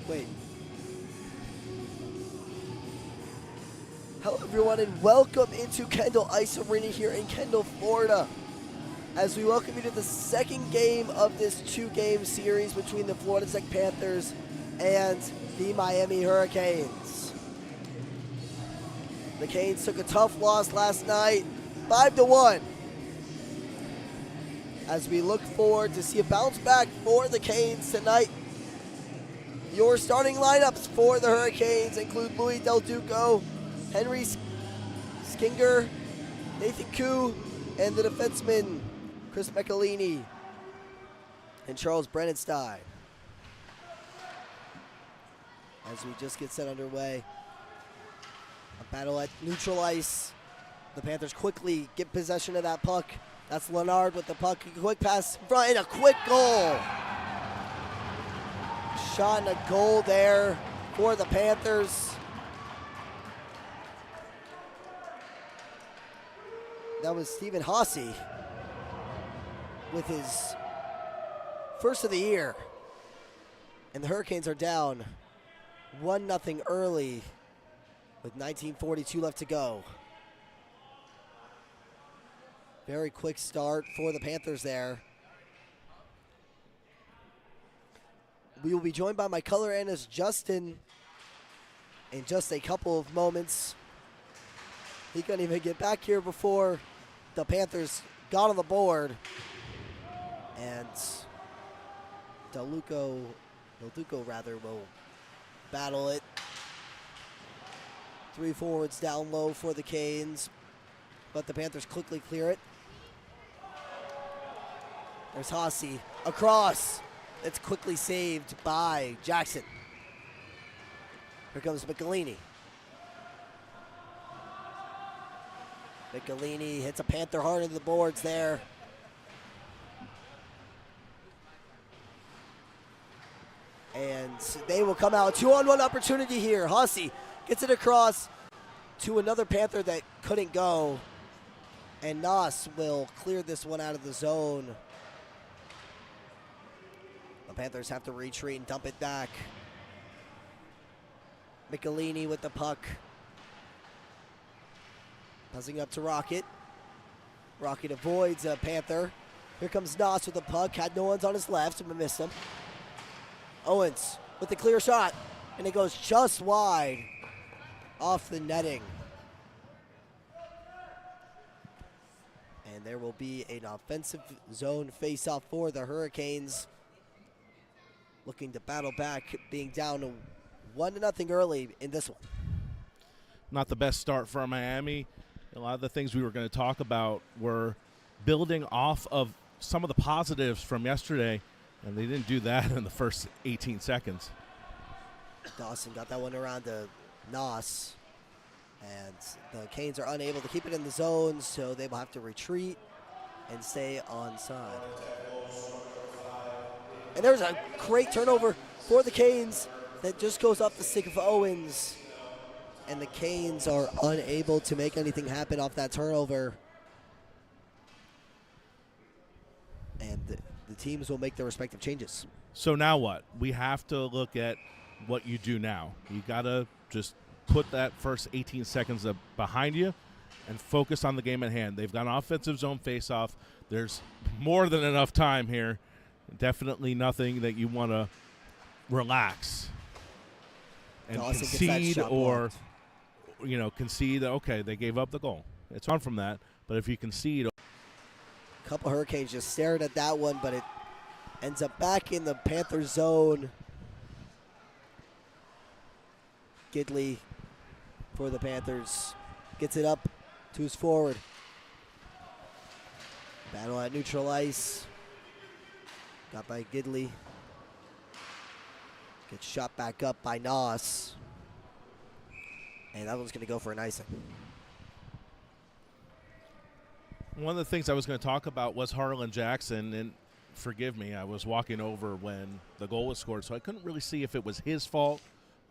Wait. Hello everyone and welcome into Kendall Ice Arena here in Kendall, Florida. As we welcome you to the second game of this two-game series between the Florida Tech Panthers and the Miami Hurricanes. The Canes took a tough loss last night, 5-1. As we look forward to see a bounce back for the Canes tonight. Your starting lineups for the Hurricanes include Louis Del Duco, Henry Skinger, Nathan Koo, and the defenseman Chris Michelini and Charles Brennenstein. As we just get set underway, a battle at neutral ice. The Panthers quickly get possession of that puck. That's Leonard with the puck. A quick pass in front and a quick goal. Shot and a goal there for the Panthers. That was Stephen Haase with his first of the year. And the Hurricanes are down 1-0 early with 19:42 left to go. Very quick start for the Panthers there. We will be joined by my color analyst, Justin, in just a couple of moments. He couldn't even get back here before the Panthers got on the board. And Del Duco will battle it. 3 forwards down low for the Canes, but the Panthers quickly clear it. There's Haase across. It's quickly saved by Jackson. Here comes Michelini. Michelini hits a Panther hard into the boards there. And they will come out. 2-on-1 opportunity here. Haase gets it across to another Panther that couldn't go. And Nas will clear this one out of the zone. The Panthers have to retreat and dump it back. Michelini with the puck. Buzzing up to Rocket. Rocket avoids a Panther. Here comes Nas with the puck. Had no one's on his left, so we missed him. Owens with the clear shot. And it goes just wide off the netting. And there will be an offensive zone face-off for the Hurricanes. Looking to battle back, being down 1-0 early in this one. Not the best start for Miami. A lot of the things we were going to talk about were building off of some of the positives from yesterday, and they didn't do that in the first 18 seconds. Dawson got that one around to Nas, and the Canes are unable to keep it in the zone, so they will have to retreat and stay onside. And there's a great turnover for the Canes that just goes off the stick of Owens. And the Canes are unable to make anything happen off that turnover. And the teams will make their respective changes. So now what? We have to look at what you do now. You got to just put that first 18 seconds behind you and focus on the game at hand. They've got an offensive zone face-off. There's more than enough time here. Definitely nothing that you want to relax and Dawson concede or – concede, okay, they gave up the goal. It's on from that. But if you concede. A couple Hurricanes just stared at that one, but it ends up back in the Panther zone. Gidley for the Panthers gets it up to his forward. Battle at neutral ice. Got by Gidley. Gets shot back up by Nas. And that one's going to go for an icing. One of the things I was going to talk about was Harlan Jackson, and forgive me, I was walking over when the goal was scored, so I couldn't really see if it was his fault.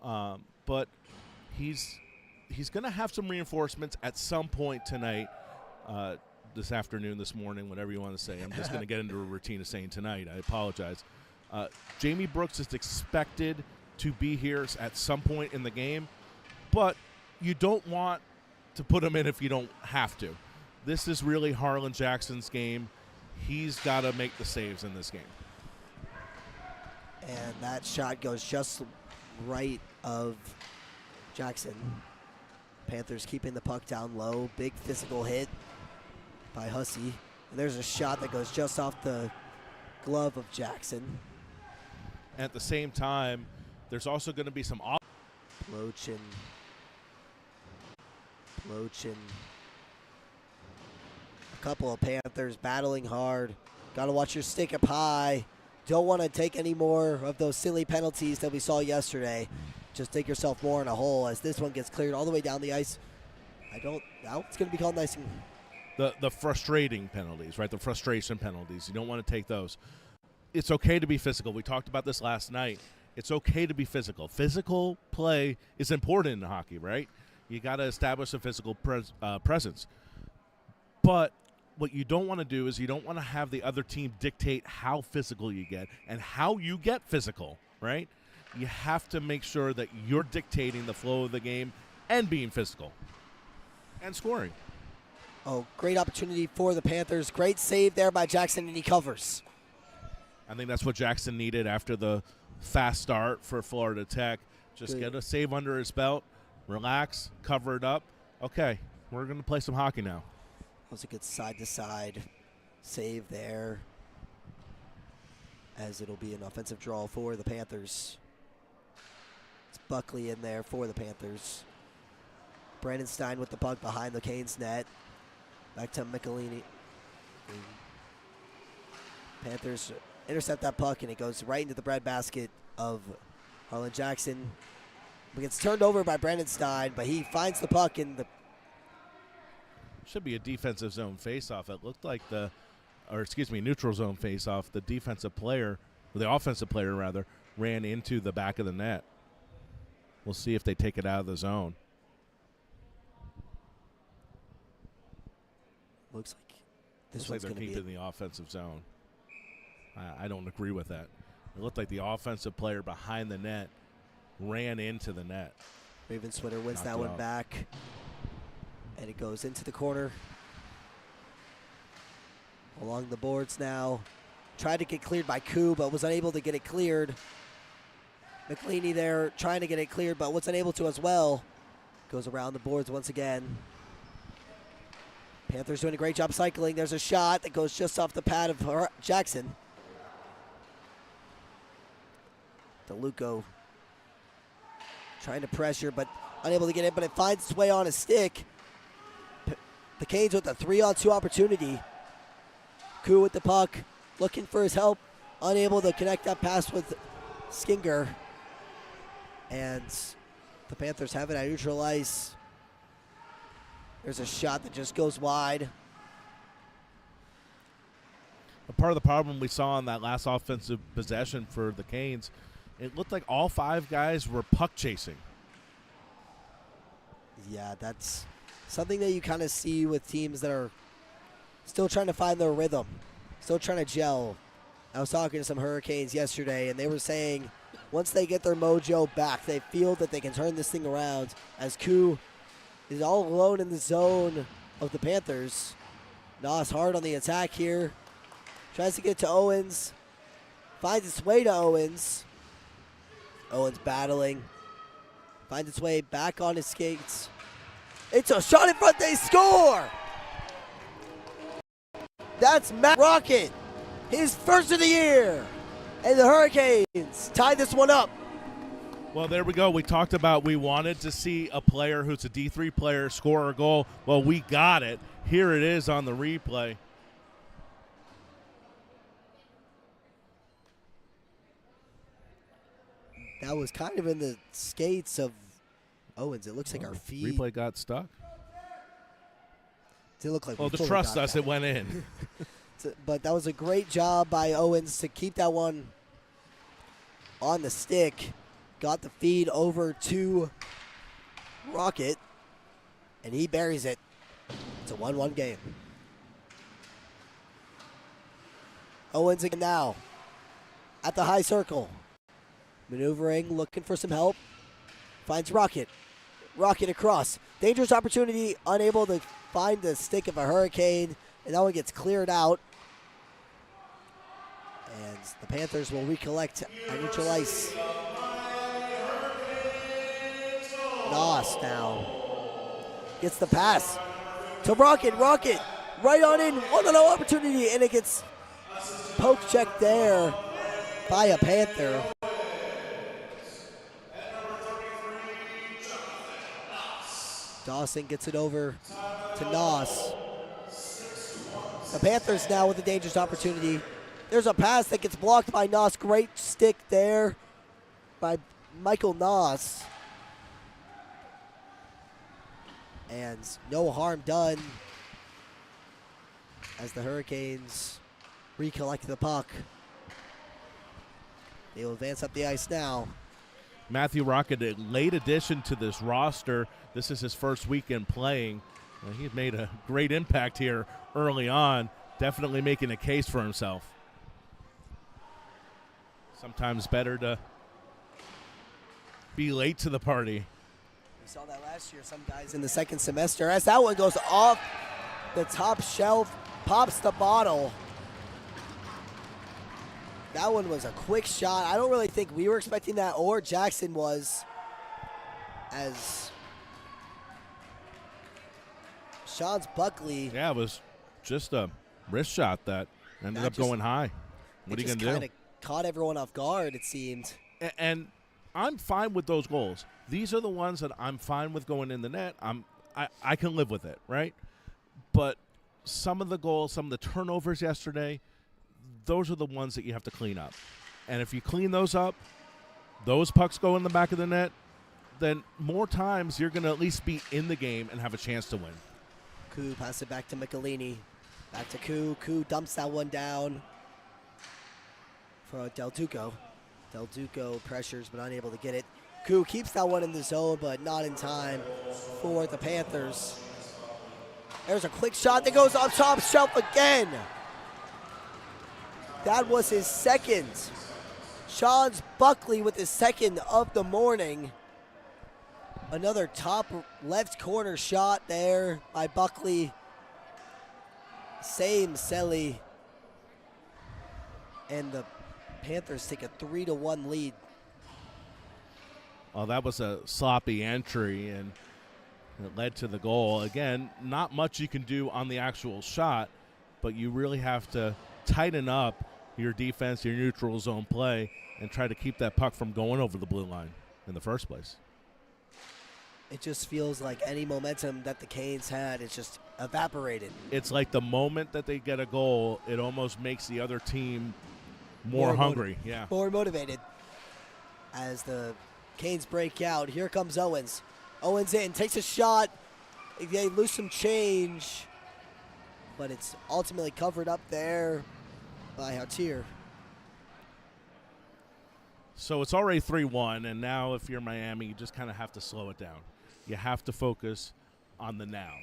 But he's going to have some reinforcements at some point tonight, this afternoon, this morning, whatever you want to say. I'm just going to get into a routine of saying tonight. I apologize. Jamie Brooks is expected to be here at some point in the game, but you don't want to put him in if you don't have to. This is really Harlan Jackson's game. He's got to make the saves in this game. And that shot goes just right of Jackson. Panthers keeping the puck down low. Big physical hit by Hussey. And there's a shot that goes just off the glove of Jackson. At the same time, there's also going to be some off. Lochin. A couple of Panthers battling hard. Got to watch your stick up high. Don't want to take any more of those silly penalties that we saw yesterday. Just dig yourself more in a hole as this one gets cleared all the way down the ice. Now it's going to be called icing. The frustrating penalties, right? The frustration penalties. You don't want to take those. It's okay to be physical. We talked about this last night. It's okay to be physical. Physical play is important in hockey, right? You got to establish a physical presence. But what you don't want to do is you don't want to have the other team dictate how physical you get and how you get physical, right? You have to make sure that you're dictating the flow of the game and being physical and scoring. Oh, great opportunity for the Panthers. Great save there by Jackson, and he covers. I think that's what Jackson needed after the fast start for Florida Tech. Just get a save under his belt, relax, cover it up. Okay, we're going to play some hockey now. That was a good side-to-side save there, as it'll be an offensive draw for the Panthers. It's Buckley in there for the Panthers. Brandon Stein with the puck behind the Canes net. Back to Michelini. Panthers intercept that puck, and it goes right into the breadbasket of Harlan Jackson. It gets turned over by Brandon Stein, but he finds the puck in the... Should be a defensive zone faceoff. It looked like neutral zone faceoff. The defensive player, or the offensive player rather, ran into the back of the net. We'll see if they take it out of the zone. Looks like this one's going to be in the offensive zone. I don't agree with that. It looked like the offensive player behind the net ran into the net. Raven Switter wins that one back. And it goes into the corner. Along the boards now. Tried to get cleared by Koo, but was unable to get it cleared. McLeany there trying to get it cleared, but was unable to as well. Goes around the boards once again. Panthers doing a great job cycling. There's a shot that goes just off the pad of Jackson. DeLuco trying to pressure, but unable to get it, but it finds its way on a stick. The Canes with a 3-on-2 opportunity. Koo with the puck, looking for his help, unable to connect that pass with Skinger. And the Panthers have it at neutral ice. There's a shot that just goes wide. A part of the problem we saw on that last offensive possession for the Canes, it looked like all 5 guys were puck chasing. Yeah, that's something that you kind of see with teams that are still trying to find their rhythm, still trying to gel. I was talking to some Hurricanes yesterday, and they were saying once they get their mojo back, they feel that they can turn this thing around, as Koo is all alone in the zone of the Panthers. Nas hard on the attack here. Tries to get to Owens. Finds its way to Owens. Owens battling. Finds its way back on his skates. It's a shot in front. They score! That's Matt Rocket. His first of the year. And the Hurricanes tie this one up. Well, there we go. We talked about we wanted to see a player who's a D3 player score a goal. Well, we got it. Here it is on the replay. That was kind of in the skates of Owens. It looks like our feet. Replay got stuck. Did look like well, to trust us, it went in. But that was a great job by Owens to keep that one on the stick. Got the feed over to Rocket, and he buries it. It's a 1-1 game. Owens again now at the high circle. Maneuvering, looking for some help. Finds Rocket. Rocket across. Dangerous opportunity, unable to find the stick of a Hurricane, and that one gets cleared out. And the Panthers will recollect at neutral ice. Nos now gets the pass to Rocket. Rocket right on in. 1-0 opportunity, and it gets poke checked there by a Panther. Dawson gets it over to Nos. The Panthers now with a dangerous opportunity. There's a pass that gets blocked by Nos. Great stick there by Michael Nos. And no harm done as the Hurricanes recollect the puck. They will advance up the ice now. Matthew Rocket, a late addition to this roster. This is his first weekend playing. He had made a great impact here early on, definitely making a case for himself. Sometimes better to be late to the party. We saw that last year, some guys in the second semester. As that one goes off the top shelf, pops the bottle. That one was a quick shot. I don't really think we were expecting that, or Jackson was, as Sean's Buckley. Yeah, it was just a wrist shot that ended up going high. What are you going to do? It just kind of caught everyone off guard, it seemed. And I'm fine with those goals. These are the ones that I'm fine with going in the net. I can live with it, right? But some of the goals, some of the turnovers yesterday, those are the ones that you have to clean up. And if you clean those up, those pucks go in the back of the net, then more times you're going to at least be in the game and have a chance to win. Koo passes it back to Michelini. Back to Koo. Koo dumps that one down for Del Duco. Del Duco pressures but unable to get it. Koo keeps that one in the zone but not in time for the Panthers. There's a quick shot that goes up top shelf again. That was his second. Sean's Buckley with his second of the morning. Another top left corner shot there by Buckley. Same Selly. And the Panthers take a 3-1 lead. Well, that was a sloppy entry, and it led to the goal. Again, not much you can do on the actual shot, but you really have to tighten up your defense, your neutral zone play, and try to keep that puck from going over the blue line in the first place. It just feels like any momentum that the Canes had is just evaporated. It's like the moment that they get a goal, it almost makes the other team more hungry. More motivated. As the Canes break out, here comes Owens. Owens in, takes a shot. They lose some change, but it's ultimately covered up there by Hautier. So it's already 3-1, and now if you're Miami, you just kind of have to slow it down. You have to focus on the now.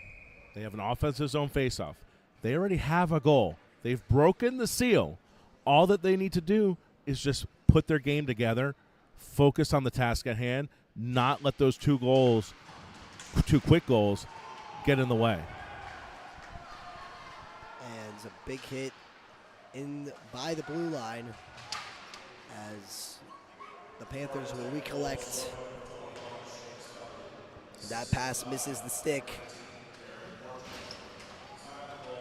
They have an offensive zone faceoff. They already have a goal. They've broken the seal. All that they need to do is just put their game together, focus on the task at hand, not let those two quick goals, get in the way. And a big hit in by the blue line as the Panthers will recollect. That pass misses the stick.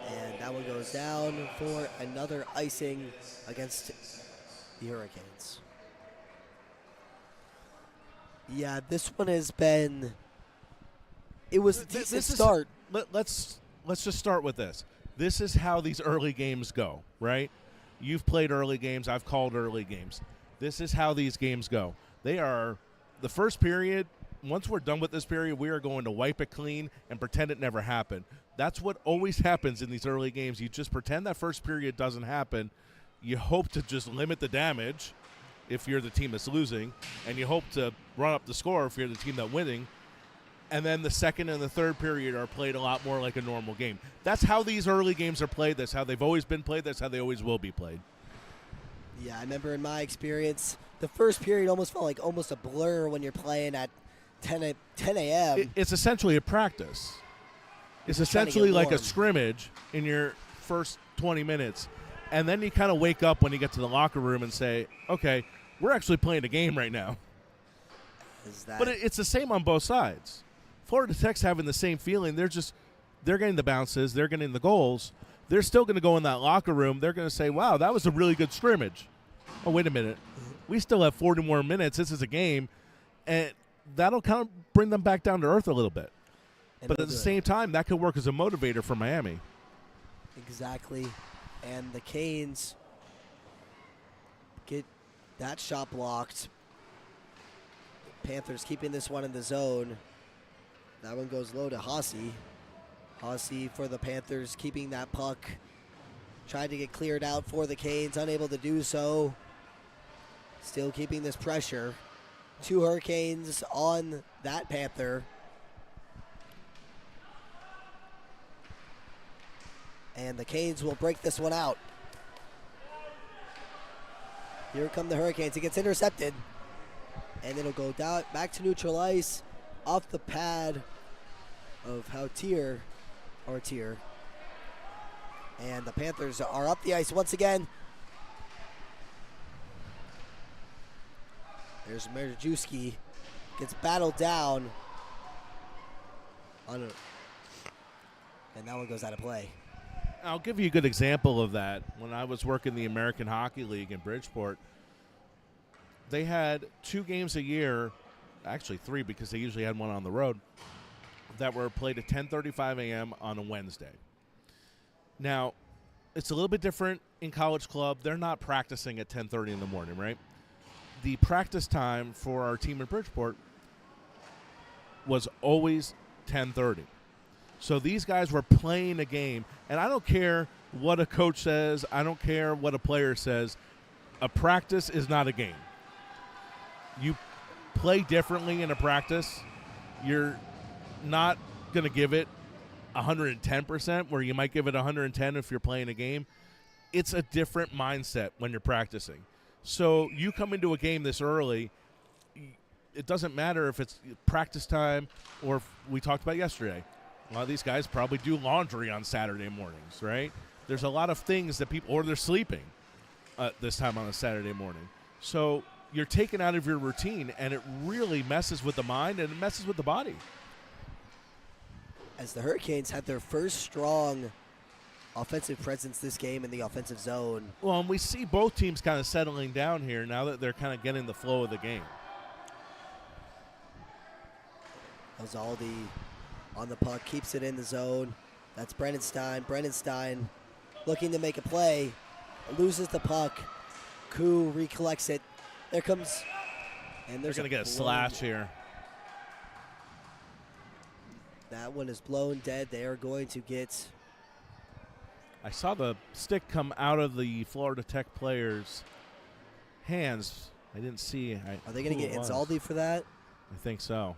And that one goes down for another icing against the Hurricanes. Yeah, this one has been, it was a decent start. Let's just start with this. This is how these early games go, right? You've played early games. I've called early games. This is how these games go. They are, the first period, once we're done with this period, we are going to wipe it clean and pretend it never happened. That's what always happens in these early games. You just pretend that first period doesn't happen. You hope to just limit the damage if you're the team that's losing, and you hope to run up the score if you're the team that's winning. And then the second and the third period are played a lot more like a normal game. That's how these early games are played. That's how they've always been played. That's how they always will be played. Yeah, I remember in my experience, The first period almost felt like almost a blur when you're playing at 10 a.m. It's essentially a practice. It's just trying to essentially get like a warm. scrimmage in your first 20 minutes. And then you kind of wake up when you get to the locker room and say, okay, we're actually playing a game right now. But it's the same on both sides. Florida Tech's having the same feeling. They're getting the bounces. They're getting the goals. They're still going to go in that locker room. They're going to say, wow, that was a really good scrimmage. Oh, wait a minute. We still have 40 more minutes. This is a game. And that'll kind of bring them back down to earth a little bit. But at the same time, that could work as a motivator for Miami. Exactly. And the Canes get that shot blocked. Panthers keeping this one in the zone. That one goes low to Hossie. Hossie for the Panthers keeping that puck. Tried to get cleared out for the Canes, unable to do so. Still keeping this pressure. 2 Hurricanes on that Panther. And the Canes will break this one out. Here come the Hurricanes. It gets intercepted. And it'll go down back to neutral ice off the pad of Artier. And the Panthers are up the ice once again. There's Merjewski. Gets battled down. And that one goes out of play. I'll give you a good example of that. When I was working the American Hockey League in Bridgeport, they had 2 games a year, actually 3 because they usually had one on the road, that were played at 10:35 a.m. on a Wednesday. Now, it's a little bit different in college club. They're not practicing at 10:30 in the morning, right? The practice time for our team in Bridgeport was always 10:30. So these guys were playing a game, and I don't care what a coach says. I don't care what a player says. A practice is not a game. You play differently in a practice. You're not going to give it 110%, where you might give it 110 if you're playing a game. It's a different mindset when you're practicing. So you come into a game this early, it doesn't matter if it's practice time or if we talked about yesterday. A lot of these guys probably do laundry on Saturday mornings, right? There's a lot of things that people, or they're sleeping this time on a Saturday morning. So you're taken out of your routine, and it really messes with the mind and it messes with the body. As the Hurricanes had their first strong offensive presence this game in the offensive zone. Well, and we see both teams kind of settling down here now that they're kind of getting the flow of the game. Ozaldi on the puck, keeps it in the zone. That's Brennan Stein. Brennan Stein looking to make a play, loses the puck. Koo recollects it. There comes, and there's going to get a slash here. That one is blown dead. They are going to get. I saw the stick come out of the Florida Tech player's hands. I didn't see. Are they going to get Anzaldi for that? I think so.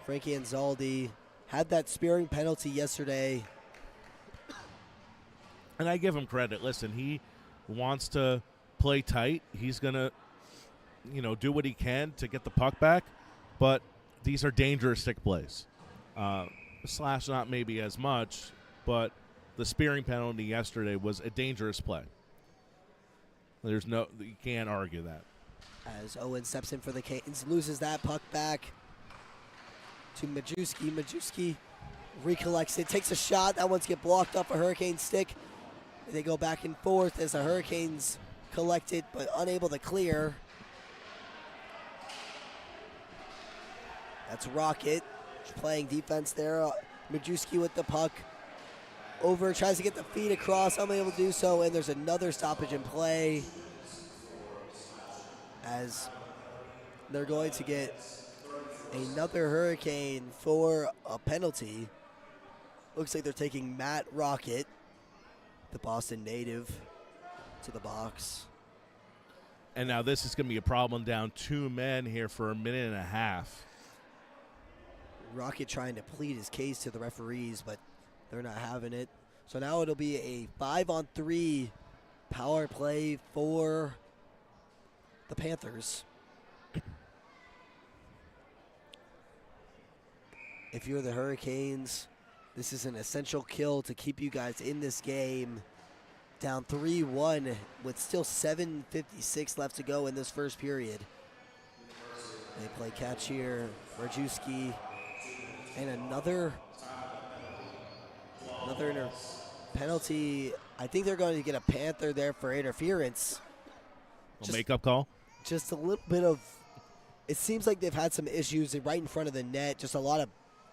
Frankie Anzaldi had that spearing penalty yesterday. And I give him credit. Listen, he wants to play tight. He's going to, do what he can to get the puck back. But these are dangerous stick plays. Slash not maybe as much, but the spearing penalty yesterday was a dangerous play. You can't argue that. As Owen steps in for the Canes, loses that puck back to Majewski. Majewski recollects it, takes a shot. That one's get blocked off a Hurricane stick. They go back and forth as the Hurricanes collect it, but unable to clear. That's Rocket playing defense there. Majewski with the puck. Over, tries to get the feet across, unable to do so, and there's another stoppage in play as they're going to get another Hurricane for a penalty. Looks like they're taking Matt Rocket, the Boston native, to the box. And now this is going to be a problem, down 2 men here for a minute and a half. Rocket trying to plead his case to the referees, but they're not having it. So now it'll be a 5-on-3 power play for the Panthers. If you're the Hurricanes, this is an essential kill to keep you guys in this game. Down 3-1 with still 7:56 left to go in this first period. They play catch here. Rajewski. And another penalty. I think they're going to get a Panther there for interference. Makeup call? Just a little bit of, it seems like they've had some issues right in front of the net. Just a lot of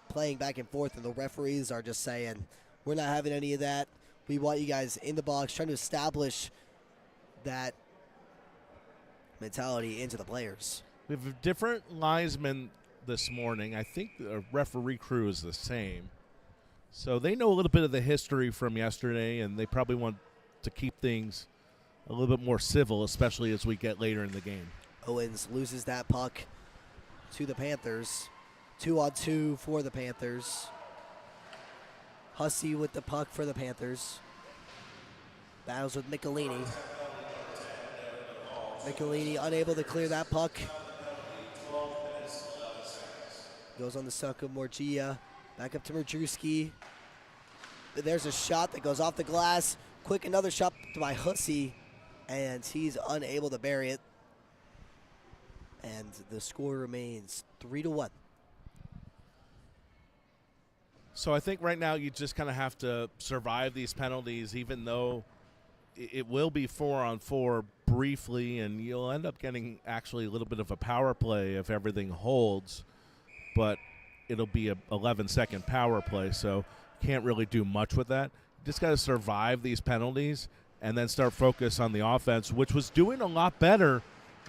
playing back and forth, and the referees are just saying, we're not having any of that. We want you guys in the box, trying to establish that mentality into the players. We have different linesmen this morning. I think the referee crew is the same. So they know a little bit of the history from yesterday, and they probably want to keep things a little bit more civil, especially as we get later in the game. Owens loses that puck to the Panthers. 2-on-2 for the Panthers. Hussey with the puck for the Panthers. Battles with Michelini. Michelini unable to clear that puck. Goes on the suck of Morgia. Back up to Merdrewski. There's a shot that goes off the glass. Quick, another shot by Hussey. And he's unable to bury it. And the score remains 3-1. So I think right now you just kind of have to survive these penalties, even though it will be 4-on-4 briefly, and you'll end up getting actually a little bit of a power play if everything holds. But it'll be a 11-second power play, so can't really do much with that. Just got to survive these penalties and then start focus on the offense, which was doing a lot better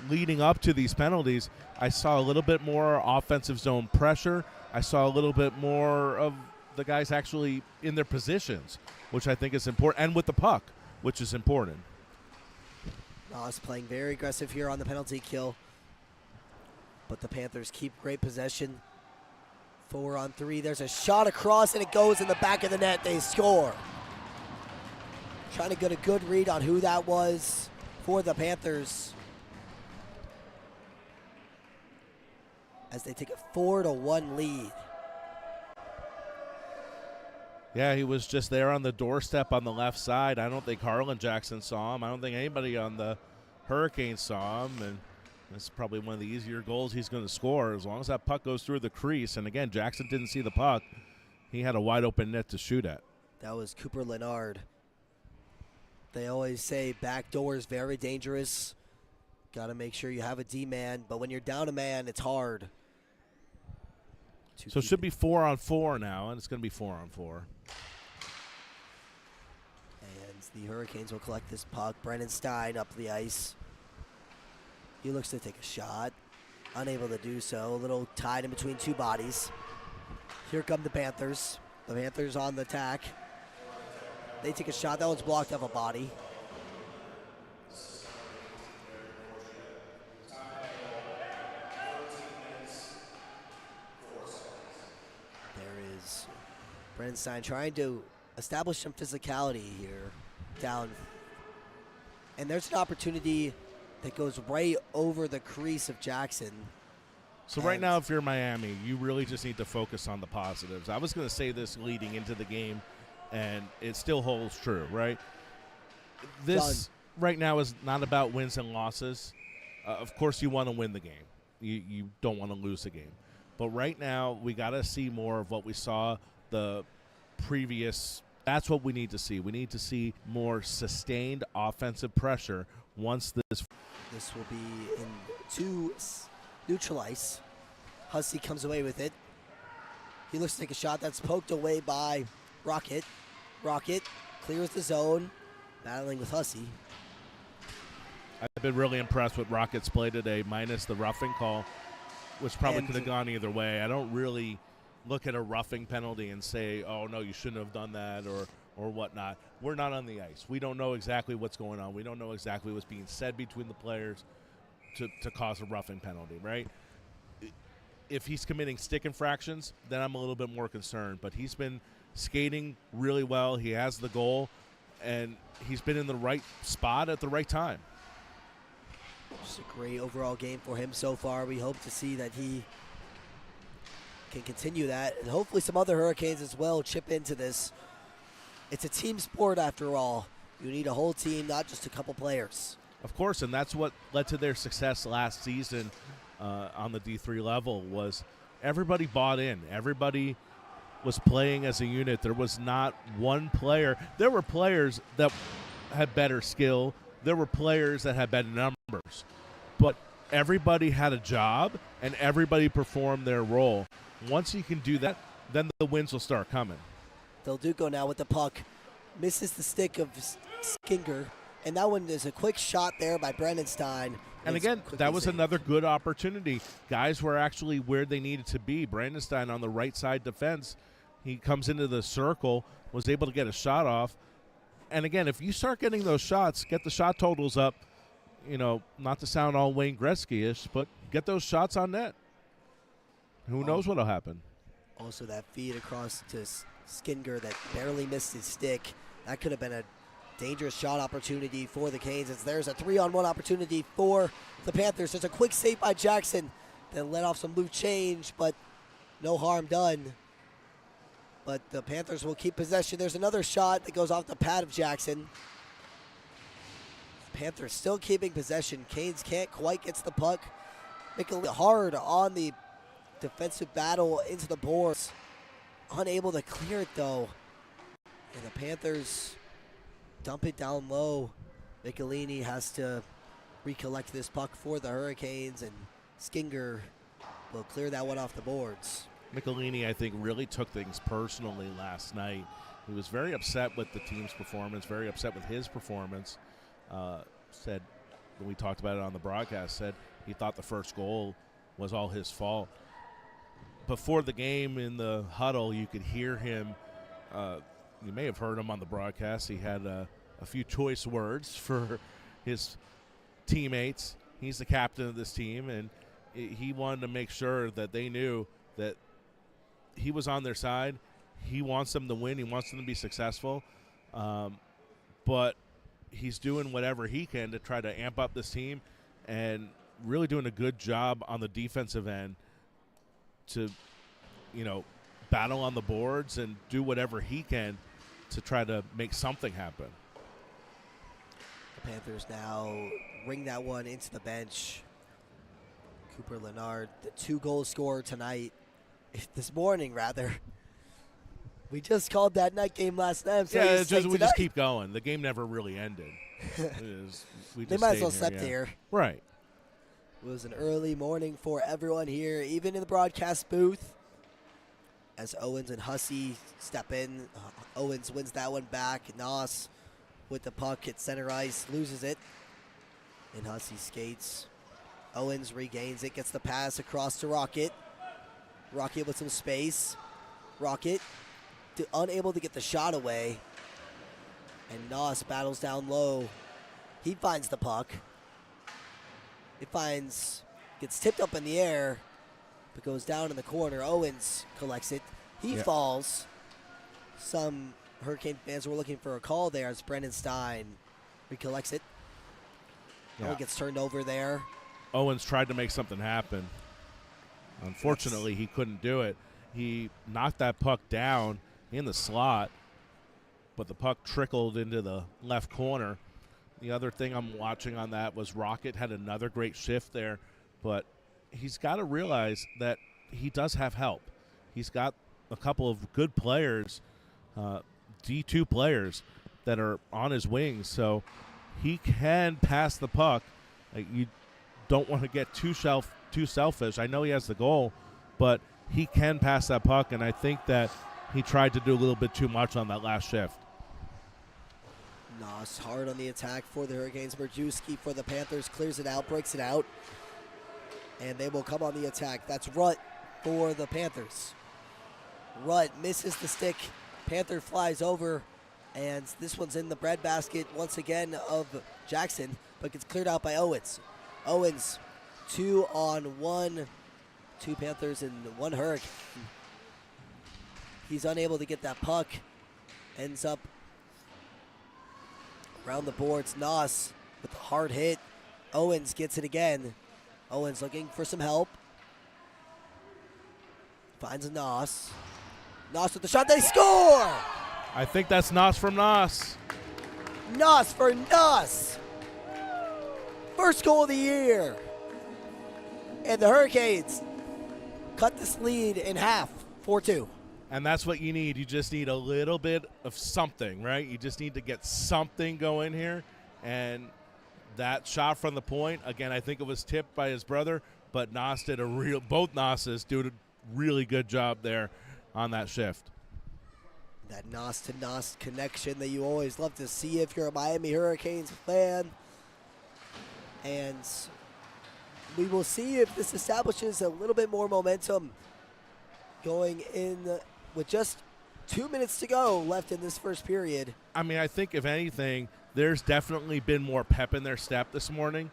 leading up to these penalties. I saw a little bit more offensive zone pressure. I saw a little bit more of the guys actually in their positions, which I think is important, and with the puck, which is important. Nas playing very aggressive here on the penalty kill, but the Panthers keep great possession. 4-on-3. There's a shot across, and it goes in the back of the net. They score. Trying to get a good read on who that was for the Panthers, as they take a 4-1 lead. Yeah, he was just there on the doorstep on the left side. I don't think Harlan Jackson saw him. I don't think anybody on the Hurricanes saw him, and it's probably one of the easier goals he's going to score as long as that puck goes through the crease. And again, Jackson didn't see the puck. He had a wide open net to shoot at. That was Cooper Lennard. They always say back door is very dangerous. Got to make sure you have a D-man, but when you're down a man, it's hard. So it should be 4-on-4 now, and it's going to be 4-on-4. And the Hurricanes will collect this puck. Brennan Stein up the ice. He looks to take a shot. Unable to do so. A little tied in between two bodies. Here come the Panthers. The Panthers on the attack. They take a shot. That one's blocked off a body. There is Brennan Stein trying to establish some physicality here down. And there's an opportunity that goes right over the crease of Jackson. So right now, if you're Miami, you really just need to focus on the positives. I was going to say this leading into the game, and it still holds true, right? This right now is not about wins and losses. Of course, you want to win the game. You don't want to lose the game. But right now, we got to see more of what we saw the previous. That's what we need to see. We need to see more sustained offensive pressure once this. This will be in two neutral ice. Hussey comes away with it. He looks to take a shot that's poked away by Rocket. Rocket clears the zone, battling with Hussey. I've been really impressed with Rocket's play today, minus the roughing call, which probably could have gone either way. I don't really look at a roughing penalty and say, oh, no, you shouldn't have done that or whatnot. We're not on the ice. We don't know exactly what's going on. We don't know exactly what's being said between the players to cause a roughing penalty, right? If he's committing stick infractions, then I'm a little bit more concerned. But he's been skating really well. He has the goal, and he's been in the right spot at the right time. It's a great overall game for him so far. We hope to see that he can continue that, and hopefully some other Hurricanes as well chip into this. It's a team sport after all. You need a whole team, not just a couple players. Of course, and that's what led to their success last season on the D3 level was everybody bought in. Everybody was playing as a unit. There was not one player. There were players that had better skill. There were players that had better numbers. But everybody had a job, and everybody performed their role. Once you can do that, then the wins will start coming. Del Duco now with the puck. Misses the stick of Skinger. And that one is a quick shot there by Brendan Stein. And again, that was another good opportunity. Guys were actually where they needed to be. Brandon Stein on the right side defense. He comes into the circle, was able to get a shot off. And again, if you start getting those shots, get the shot totals up, you know, not to sound all Wayne Gretzky-ish, but get those shots on net. Who knows what'll happen. Also that feed across to Skinger that barely missed his stick. That could have been a dangerous shot opportunity for the Canes. As there's a 3-on-1 opportunity for the Panthers. There's a quick save by Jackson. Then let off some loose change, but no harm done. But the Panthers will keep possession. There's another shot that goes off the pad of Jackson. Panthers still keeping possession. Canes can't quite get to the puck. Making it hard on the defensive battle into the boards. Unable to clear it though. And the Panthers dump it down low. Michelini has to recollect this puck for the Hurricanes, and Skinger will clear that one off the boards. Michelini, I think, really took things personally last night. He was very upset with the team's performance, very upset with his performance. Said, when we talked about it on the broadcast, said he thought the first goal was all his fault. Before the game in the huddle, you could hear him. You may have heard him on the broadcast. He had a few choice words for his teammates. He's the captain of this team, and he wanted to make sure that they knew that he was on their side. He wants them to win. He wants them to be successful. But he's doing whatever he can to try to amp up this team and really doing a good job on the defensive end to, you know, battle on the boards and do whatever he can to try to make something happen. The Panthers now ring that one into the bench. Cooper Leonard, the 2-goal scorer tonight, this morning rather. We just called that night game last night. So yeah, we just keep going. The game never really ended. They might as well slept here. Right. It was an early morning for everyone here, even in the broadcast booth. As Owens and Hussey step in. Owens wins that one back. Noss with the puck at center ice, loses it. And Hussey skates. Owens regains it, gets the pass across to Rocket. Rocket with some space. Rocket unable to get the shot away. And Noss battles down low. He finds the puck. Gets tipped up in the air, but goes down in the corner. Owens collects it. He falls. Some Hurricane fans were looking for a call there as Brendan Stein recollects it. Owen gets turned over there. Owens tried to make something happen. Unfortunately, he couldn't do it. He knocked that puck down in the slot, but the puck trickled into the left corner. The other thing I'm watching on that was Rocket had another great shift there, but he's got to realize that he does have help. He's got a couple of good players, D2 players, that are on his wings, so he can pass the puck. You don't want to get too selfish. I know he has the goal, but he can pass that puck, and I think that he tried to do a little bit too much on that last shift. Noss hard on the attack for the Hurricanes. Merjewski for the Panthers clears it out, breaks it out, and they will come on the attack. That's Rutt for the Panthers. Rutt misses the stick. Panther flies over, and this one's in the breadbasket once again of Jackson, but gets cleared out by Owens. Owens, 2-on-1. 2 Panthers and 1 Hurricane. He's unable to get that puck. Ends up around the boards. Noss with a hard hit Owens gets it again. Owens looking for some help. Finds a Nos. Nos with the shot. They score! I think that's Nos from Nos. Nos for Nos. First goal of the year. And the Hurricanes cut this lead in half, 4-2. And that's what you need. You just need a little bit of something, right? You just need to get something going here. And that shot from the point, again, I think it was tipped by his brother, but Nos did both Nosses do a really good job there on that shift. That Nos to Nos connection that you always love to see if you're a Miami Hurricanes fan. And we will see if this establishes a little bit more momentum going in with just 2 minutes to go left in this first period. I mean, I think if anything, there's definitely been more pep in their step this morning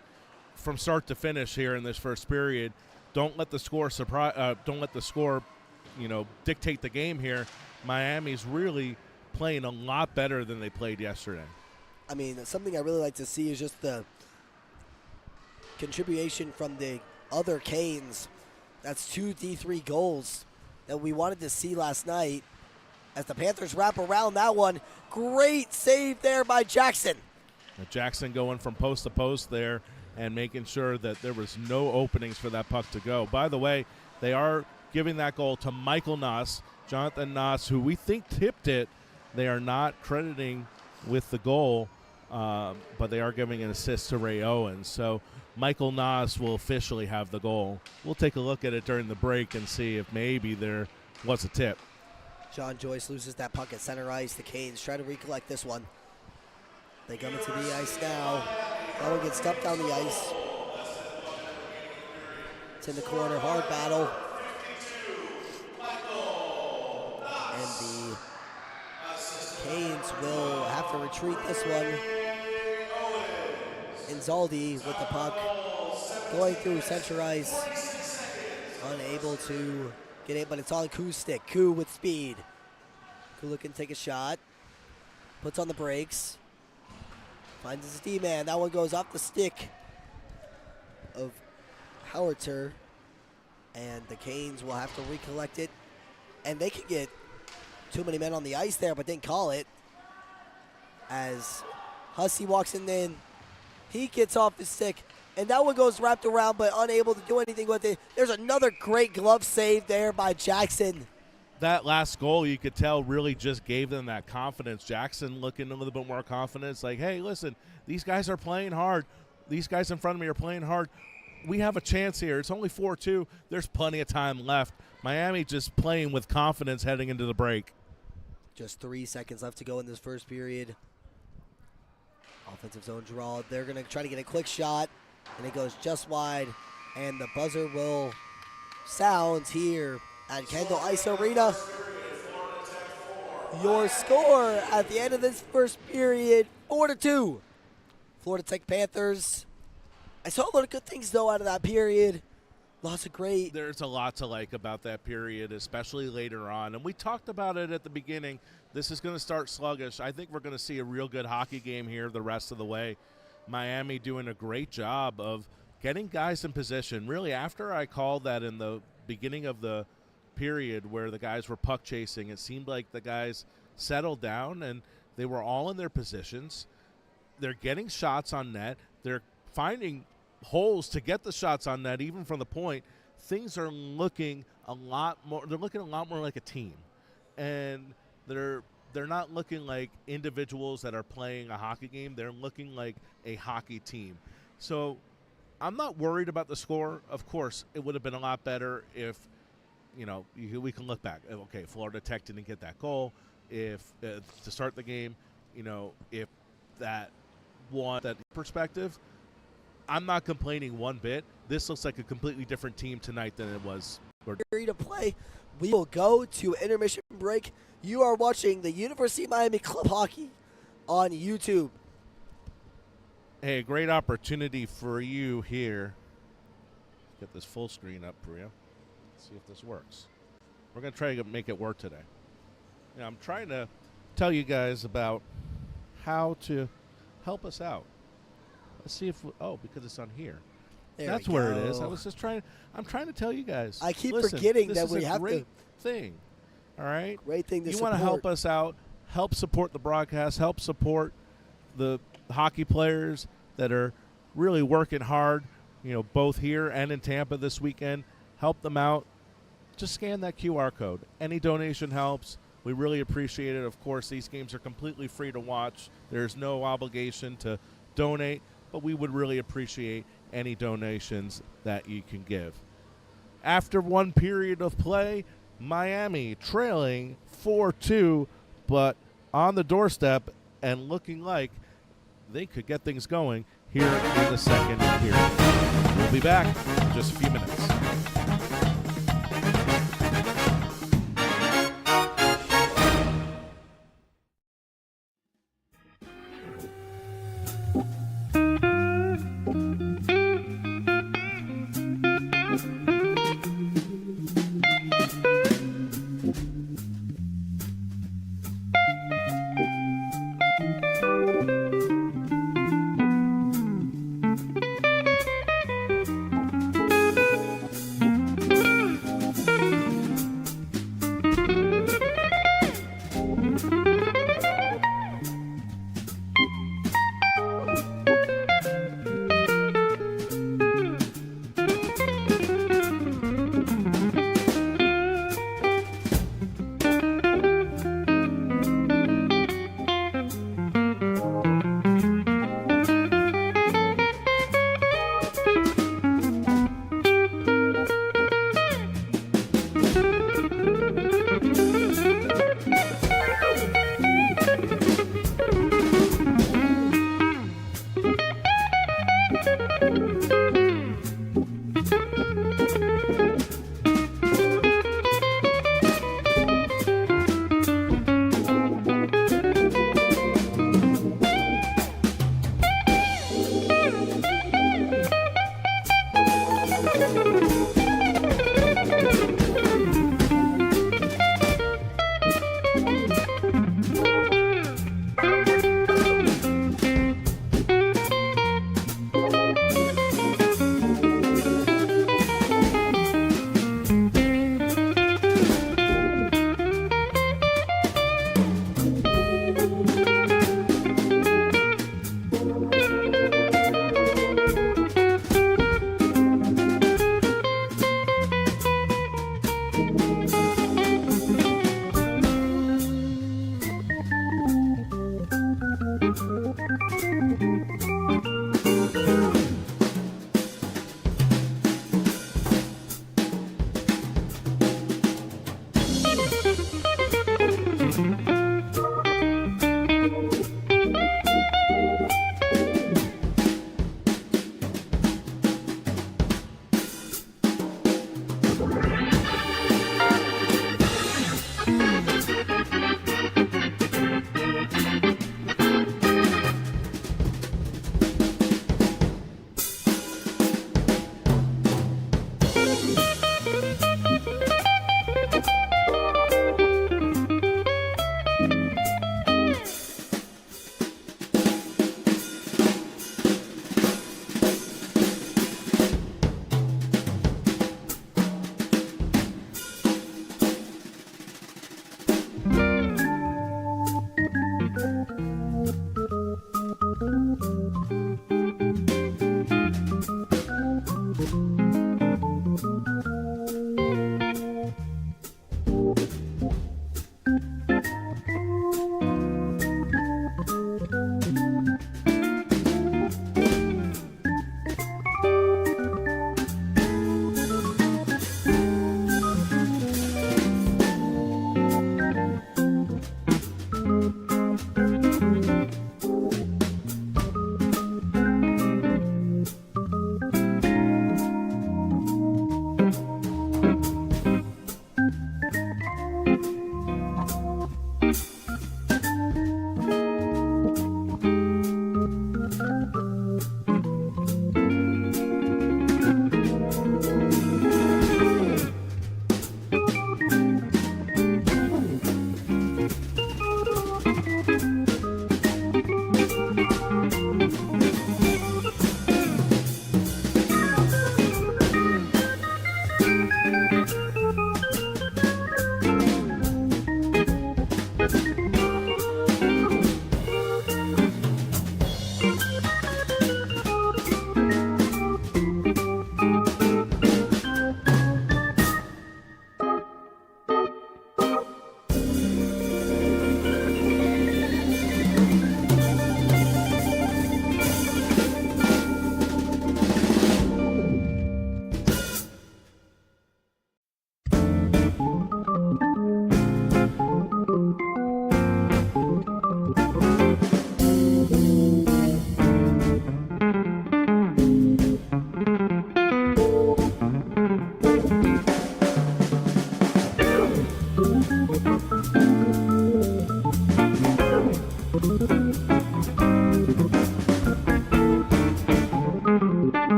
from start to finish here in this first period. Don't let the score dictate the game here. Miami's really playing a lot better than they played yesterday. I mean, something I really like to see is just the contribution from the other Canes. That's 2 D3 goals that we wanted to see last night as the Panthers wrap around that one. Great save there by Jackson. Jackson going from post to post there and making sure that there was no openings for that puck to go. By the way, they are giving that goal to Michael Nos, Jonathan Nos, who we think tipped it. They are not crediting with the goal, but they are giving an assist to Ray Owens. So Michael Nos will officially have the goal. We'll take a look at it during the break and see if maybe there was a tip. John Joyce loses that puck at center ice. The Canes try to recollect this one. They come into the ice now. That one gets dumped down the ice. It's in the corner, hard battle. And the Canes will have to retreat this one. Inzaldi with the puck going through center ice. Unable to get it, but it's on Koo's stick. Koo with speed. Koo looking to take a shot. Puts on the brakes. Finds his D-man. That one goes off the stick of Howardter. And the Canes will have to recollect it. And they could get too many men on the ice there, but didn't call it. As Hussey walks in, he gets off his stick. And that one goes wrapped around, but unable to do anything with it. There's another great glove save there by Jackson. That last goal, you could tell, really just gave them that confidence. Jackson looking a little bit more confidence, like, hey, listen, these guys are playing hard. These guys in front of me are playing hard. We have a chance here. It's only 4-2. There's plenty of time left. Miami just playing with confidence heading into the break. Just 3 seconds left to go in this first period. Offensive zone draw. They're going to try to get a quick shot, and it goes just wide, and the buzzer will sound here at Kendall Ice Arena. Your score at the end of this first period, 4-2. Florida Tech Panthers. I saw a lot of good things, though, out of that period. Lots of great. There's a lot to like about that period, especially later on. And we talked about it at the beginning. This is going to start sluggish. I think we're going to see a real good hockey game here the rest of the way. Miami doing a great job of getting guys in position. Really, after I called that in the beginning of the period where the guys were puck chasing, it seemed like the guys settled down and they were all in their positions. They're getting shots on net. They're finding holes to get the shots on net, even from the point. Things are looking a lot more. They're looking a lot more like a team, and they're not looking like individuals that are playing a hockey game. They're looking like a hockey team. So I'm not worried about the score. Of course, it would have been a lot better if, we can look back. Okay, Florida Tech didn't get that goal. If to start the game, if that one that perspective. I'm not complaining one bit. This looks like a completely different team tonight than it was. To play. We will go to intermission break. You are watching the University of Miami Club Hockey on YouTube. Hey, a great opportunity for you here. Get this full screen up for you. Let's see if this works. We're going to try to make it work today. I'm trying to tell you guys about how to help us out. Let's see if because it's on here. There That's we where go. it is. I'm trying to tell you guys. I keep listen, forgetting this that is we a have great to. thing. All right. Great thing to You support. want to help us out, help support the broadcast, help support the hockey players that are really working hard, both here and in Tampa this weekend. Help them out. Just scan that QR code. Any donation helps. We really appreciate it. Of course, these games are completely free to watch. There's no obligation to donate, but we would really appreciate any donations that you can give. After one period of play, Miami trailing 4-2, but on the doorstep and looking like they could get things going here in the second period. We'll be back in just a few minutes.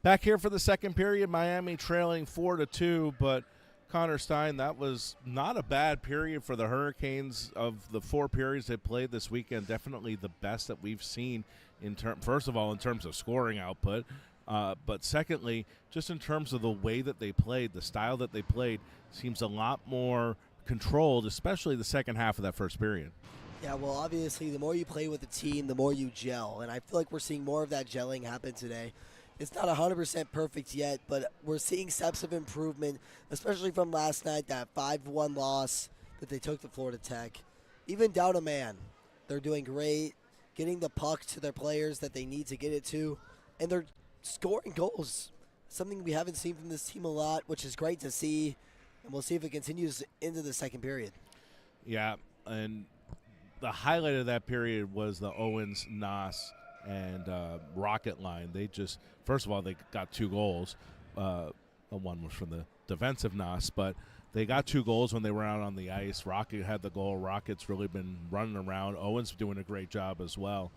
Back here for the second period, Miami trailing 4-2, but Connor Stein, that was not a bad period for the Hurricanes. Of the 4 periods they played this weekend, definitely the best that we've seen first of all, in terms of scoring output, but secondly, just in terms of the way that they played, the style that they played seems a lot more controlled, especially the second half of that first period. Yeah, well, obviously, the more you play with a team, the more you gel, and I feel like we're seeing more of that gelling happen today. It's not 100% perfect yet, but we're seeing steps of improvement, especially from last night, that 5-1 loss that they took to Florida Tech. Even down a man, they're doing great, getting the puck to their players that they need to get it to, and they're scoring goals, something we haven't seen from this team a lot, which is great to see, and we'll see if it continues into the second period. Yeah, and the highlight of that period was the Owens, Naas, and Rocket line. They just, first of all, they got 2 goals. One was from the defensive Naas, but they got 2 goals when they were out on the ice. Rocket had the goal. Rocket's really been running around. Owens doing a great job as well.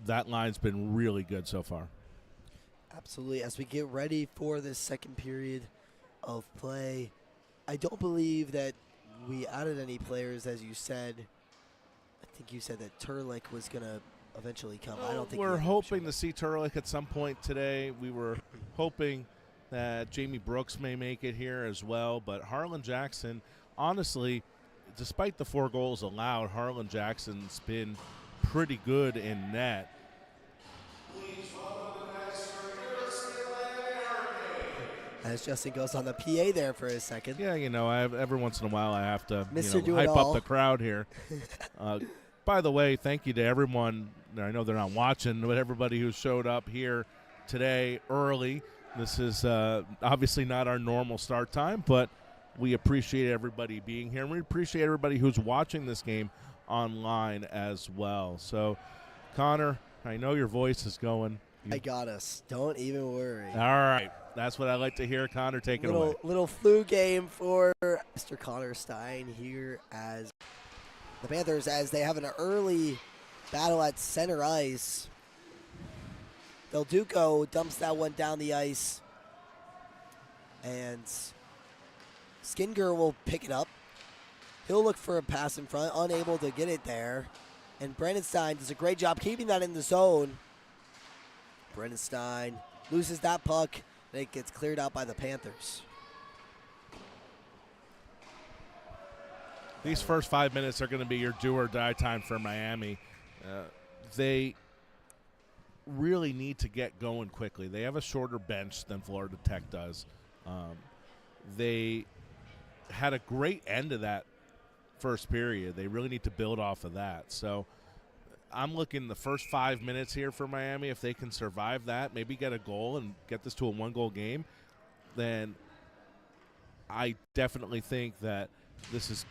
That line's been really good so far. Absolutely. As we get ready for this second period of play, I don't believe that we added any players, as you said. I think you said that Turlick was going to eventually come. I don't think we're hoping to see Turlick at some point today. We were hoping that Jamie Brooks may make it here as well, but Harlan Jackson, honestly, despite the 4 goals allowed, Harlan Jackson's been pretty good in net. As Justin goes on the PA there for a second. Yeah, every once in a while I have to hype up the crowd here. By the way, thank you to everyone. I know they're not watching, but everybody who showed up here today early. This is obviously not our normal start time, but we appreciate everybody being here, and we appreciate everybody who's watching this game online as well. So, Connor, I know your voice is going. I got us. Don't even worry. All right. That's what I like to hear. Connor, take it away. Little flu game for Mr. Connor Stein here as the Panthers, as they have an early battle at center ice. Del Duco dumps that one down the ice, and Skinger will pick it up. He'll look for a pass in front, unable to get it there. And Brandon Stein does a great job keeping that in the zone. Brandon Stein loses that puck, and it gets cleared out by the Panthers. These first 5 minutes are going to be your do or die time for Miami. They really need to get going quickly. They have a shorter bench than Florida Tech does. They had a great end of that first period. They really need to build off of that. So I'm looking the first 5 minutes here for Miami. If they can survive that, maybe get a goal and get this to a one-goal game, then I definitely think that this is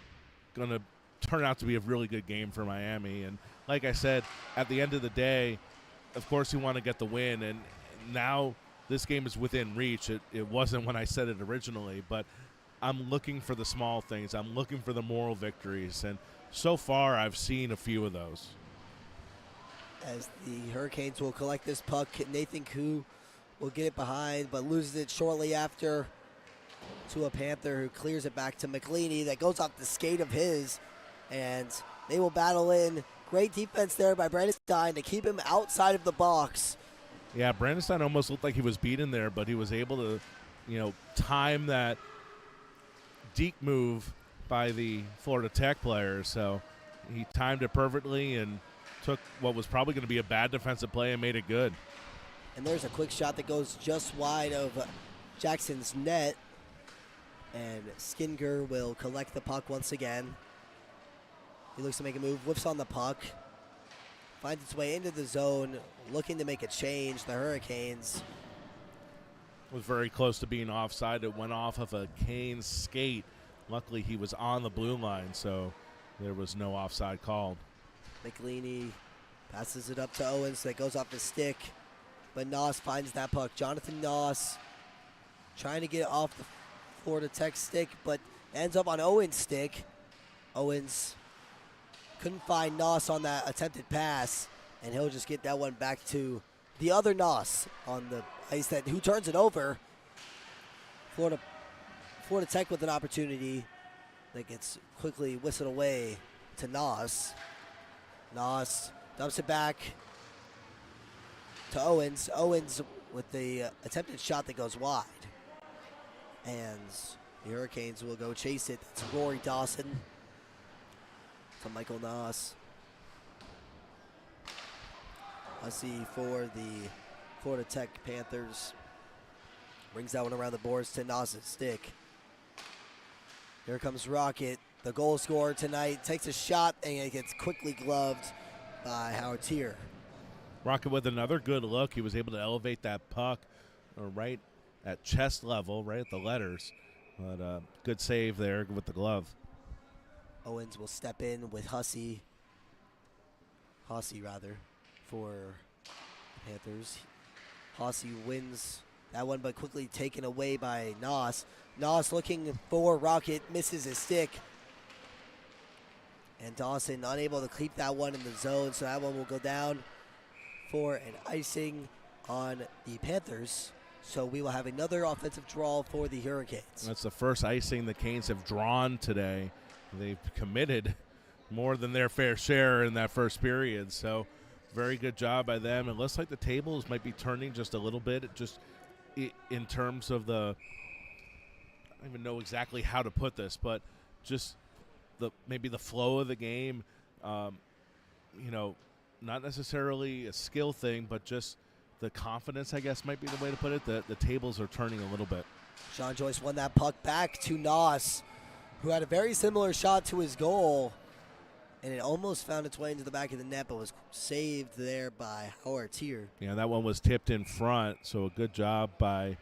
going to turn out to be a really good game for Miami. And like I said, at the end of the day, of course you want to get the win, and now this game is within reach. It wasn't when I said it originally, but I'm looking for the small things. I'm looking for the moral victories, and so far I've seen a few of those. As the Hurricanes will collect this puck, Nathan Koo will get it behind, but loses it shortly after to a Panther who clears it back to McLeany. That goes off the skate of his, and they will battle in. Great defense there by Brandon Stein to keep him outside of the box. Yeah, Brandon Stein almost looked like he was beaten there, but he was able to, time that deke move by the Florida Tech player. So he timed it perfectly and took what was probably going to be a bad defensive play and made it good. And there's a quick shot that goes just wide of Jackson's net. And Skinger will collect the puck once again. He looks to make a move, whips on the puck, finds its way into the zone, looking to make a change. The Hurricanes was very close to being offside. It went off of a Canes skate. Luckily, he was on the blue line, so there was no offside called. McLeany passes it up to Owens. That goes off the stick, but Noss finds that puck. Jonathan Noss trying to get it off the Florida Tech stick, but ends up on Owens' stick. Owens couldn't find Noss on that attempted pass, and he'll just get that one back to the other Noss on the ice, who turns it over. Florida Tech with an opportunity that gets quickly whistled away to Noss. Noss dumps it back to Owens. Owens with the attempted shot that goes wide. And the Hurricanes will go chase it. It's Rory Dawson to Michael Noss. Hussey for the Florida Tech Panthers. Brings that one around the boards to Noss's stick. Here comes Rocket, the goal scorer tonight. Takes a shot and it gets quickly gloved by Howard Tier. Rocket with another good look. He was able to elevate that puck right at chest level, right at the letters. But good save there with the glove. Owens will step in with Hussey for the Panthers. Hussey wins that one, but quickly taken away by Noss. Noss looking for Rocket, misses his stick. And Dawson unable to keep that one in the zone, so that one will go down for an icing on the Panthers. So we will have another offensive draw for the Hurricanes. That's the first icing the Canes have drawn today. They've committed more than their fair share in that first period. So very good job by them. It looks like the tables might be turning just a little bit. In terms of I don't even know exactly how to put this, but just maybe the flow of the game. Not necessarily a skill thing, but just the confidence, I guess, might be the way to put it. The tables are turning a little bit. Sean Joyce won that puck back to Noss, who had a very similar shot to his goal, and it almost found its way into the back of the net, but was saved there by Howard Tier. Yeah, that one was tipped in front, so a good job by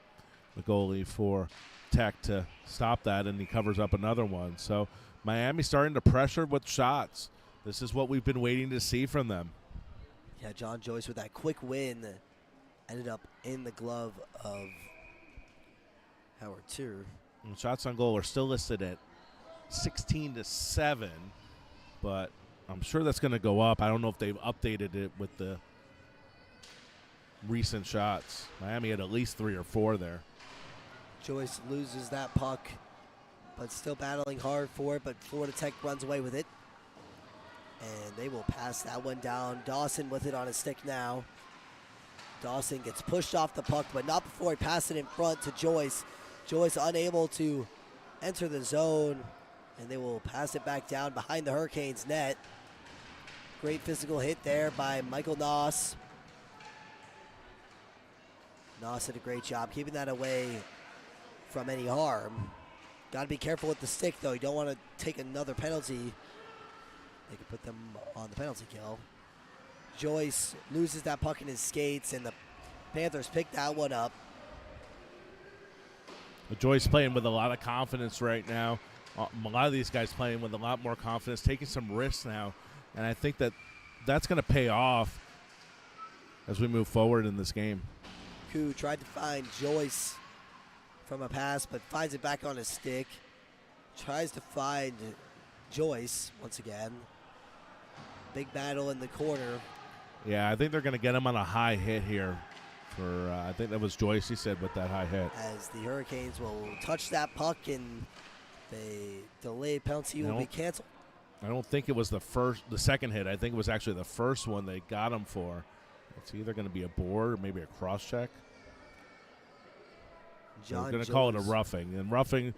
the goalie for Tech to stop that, and he covers up another one. So Miami starting to pressure with shots. This is what we've been waiting to see from them. Yeah, John Joyce with that quick win ended up in the glove of Howard Tour. And shots on goal are still listed at 16-7, but I'm sure that's going to go up. I don't know if they've updated it with the recent shots. Miami had at least 3 or 4 there. Joyce loses that puck, but still battling hard for it, but Florida Tech runs away with it. And they will pass that one down. Dawson with it on his stick now. Dawson gets pushed off the puck, but not before he passes it in front to Joyce. Joyce unable to enter the zone, and they will pass it back down behind the Hurricanes net. Great physical hit there by Michael Noss. Noss did a great job keeping that away from any harm. Got to be careful with the stick, though. You don't want to take another penalty. They can put them on the penalty kill. Joyce loses that puck in his skates, and the Panthers pick that one up. Joyce playing with a lot of confidence right now. A lot of these guys playing with a lot more confidence, taking some risks now. And I think that that's going to pay off as we move forward in this game. Koo tried to find Joyce from a pass, but finds it back on his stick. Tries to find Joyce once again. Big battle in the corner. Yeah, I think they're going to get him on a high hit here. For I think that was Joyce, he said, with that high hit. As the Hurricanes will touch that puck, and the delayed penalty will be canceled. I don't think it was the second hit. I think it was actually the first one they got him for. It's either going to be a board or maybe a cross check. We're going to call it a roughing. And roughing,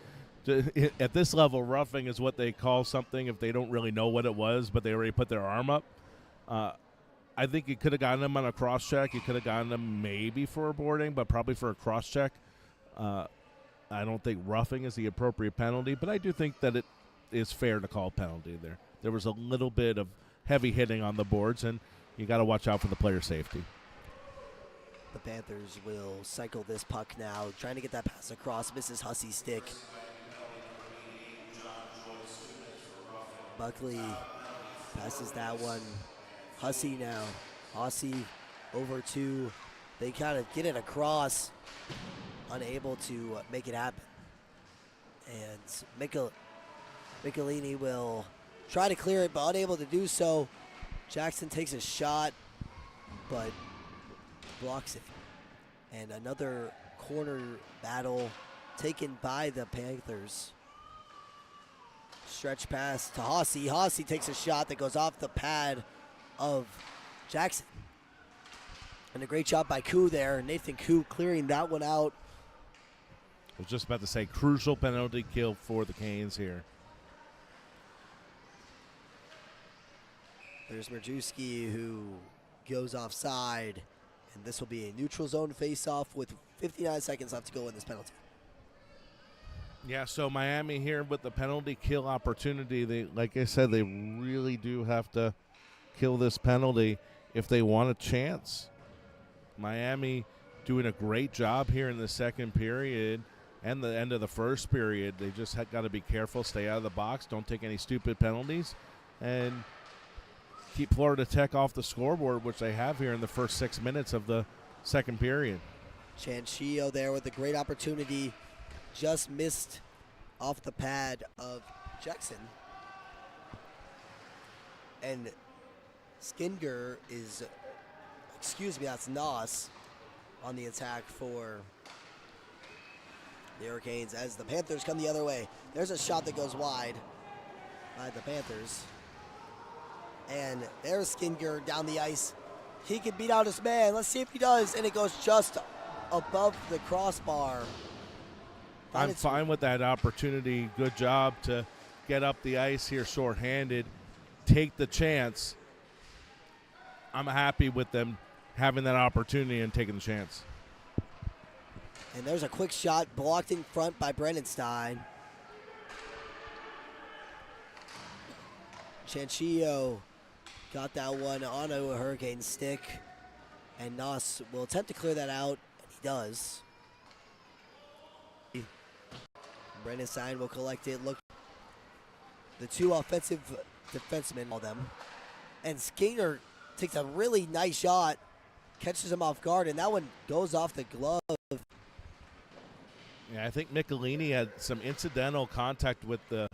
at this level, roughing is what they call something if they don't really know what it was, but they already put their arm up. I think you could have gotten him on a cross check. You could have gotten him maybe for a boarding, but probably for a cross check. I don't think roughing is the appropriate penalty, but I do think that it is fair to call a penalty there. There was a little bit of heavy hitting on the boards, and you got to watch out for the player safety. The Panthers will cycle this puck now, trying to get that pass across. Misses Hussey's stick. Buckley passes that one. Hussey now. Hussey over to, they kind of get it across, unable to make it happen. And Michelini will try to clear it, but unable to do so. Jackson takes a shot, but blocks it. And another corner battle taken by the Panthers. Stretch pass to Hussey. Hussey takes a shot that goes off the pad of Jackson. And a great job by Koo there. Nathan Koo clearing that one out. I was just about to say, crucial penalty kill for the Canes here. There's Merjewski, who goes offside, and this will be a neutral zone face-off with 59 seconds left to go in this penalty. Yeah, so Miami here with the penalty kill opportunity. They, like I said, they really do have to kill this penalty if they want a chance. Miami doing a great job here in the second period and the end of the first period. They just got to be careful, stay out of the box, don't take any stupid penalties, and keep Florida Tech off the scoreboard, which they have here in the first 6 minutes of the second period. Chanchillo there with a great opportunity. Just missed off the pad of Jackson. And Skinger is, that's Noss on the attack for the Hurricanes as the Panthers come the other way. There's a shot that goes wide by the Panthers. And there's Skinger down the ice. He can beat out his man. Let's see if he does. And it goes just above the crossbar. I'm fine with that opportunity. Good job to get up the ice here shorthanded. Take the chance. I'm happy with them having that opportunity and taking the chance. And there's a quick shot blocked in front by Brendan Stein. Chanchillo got that one on a Hurricane stick. And Noss will attempt to clear that out, and he does. Brendenstein will collect it. Look, the two offensive defensemen, all them. And Skinner takes a really nice shot, catches him off guard, and that one goes off the glove. Yeah, I think Michelini had some incidental contact with the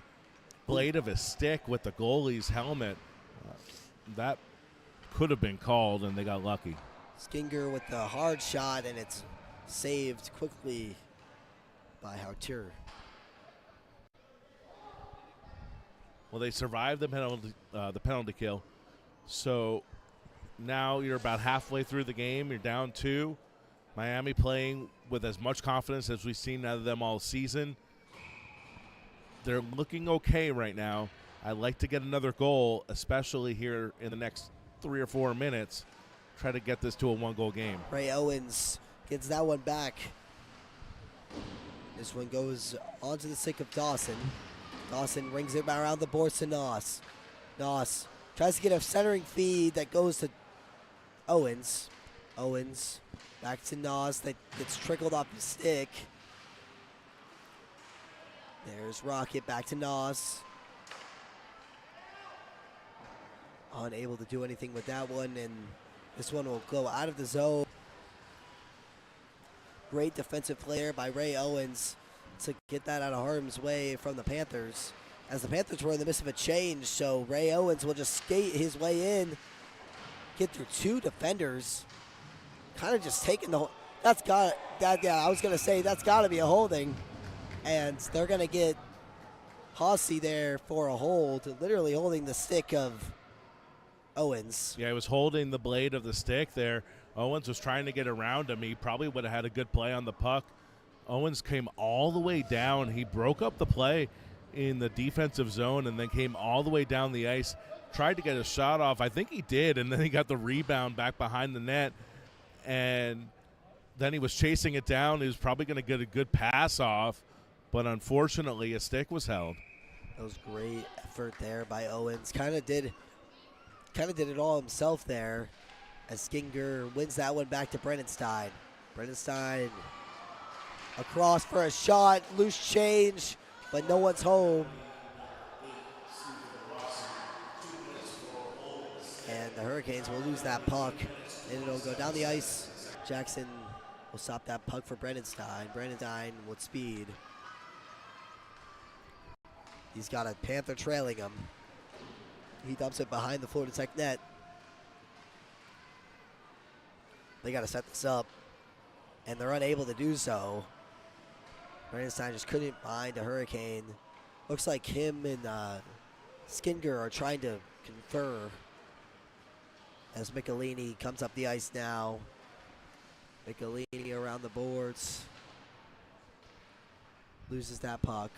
blade of his stick with the goalie's helmet. That could have been called, and they got lucky. Skinner with the hard shot, and it's saved quickly by Hauteur. Well, they survived the penalty kill. So now you're about halfway through the game. You're down 2. Miami playing with as much confidence as we've seen out of them all season. They're looking okay right now. I'd like to get another goal, especially here in the next 3 or 4 minutes. Try to get this to a 1-goal game. Ray Owens gets that one back. This one goes onto the stick of Dawson. Dawson rings it around the boards to Noss. Noss tries to get a centering feed that goes to Owens. Owens back to Noss that gets trickled off his stick. There's Rocket back to Noss. Unable to do anything with that one, and this one will go out of the zone. Great defensive player by Ray Owens to get that out of harm's way from the Panthers, as the Panthers were in the midst of a change. So Ray Owens will just skate his way in, get through 2 defenders, kind of just taking the. I was gonna say that's got to be a holding, and they're gonna get Hossey there for a hold, literally holding the stick of Owens. Yeah, he was holding the blade of the stick there. Owens was trying to get around him. He probably would have had a good play on the puck. Owens came all the way down. He broke up the play in the defensive zone and then came all the way down the ice, tried to get a shot off. I think he did, and then he got the rebound back behind the net, and then he was chasing it down. He was probably going to get a good pass off, but unfortunately a stick was held. That was great effort there by Owens. Kind of did it all himself there, as Skinner wins that one back to Brendenstein. Brendenstein across for a shot, loose change, but no one's home. And the Hurricanes will lose that puck, and it'll go down the ice. Jackson will stop that puck for Brendenstein. Brendenstein with speed. He's got a Panther trailing him. He dumps it behind the Florida Tech net. They got to set this up, and they're unable to do so. Brendenstein just couldn't find a Hurricane. Looks like him and Skinner are trying to confer, as Michelini comes up the ice now. Michelini around the boards. Loses that puck.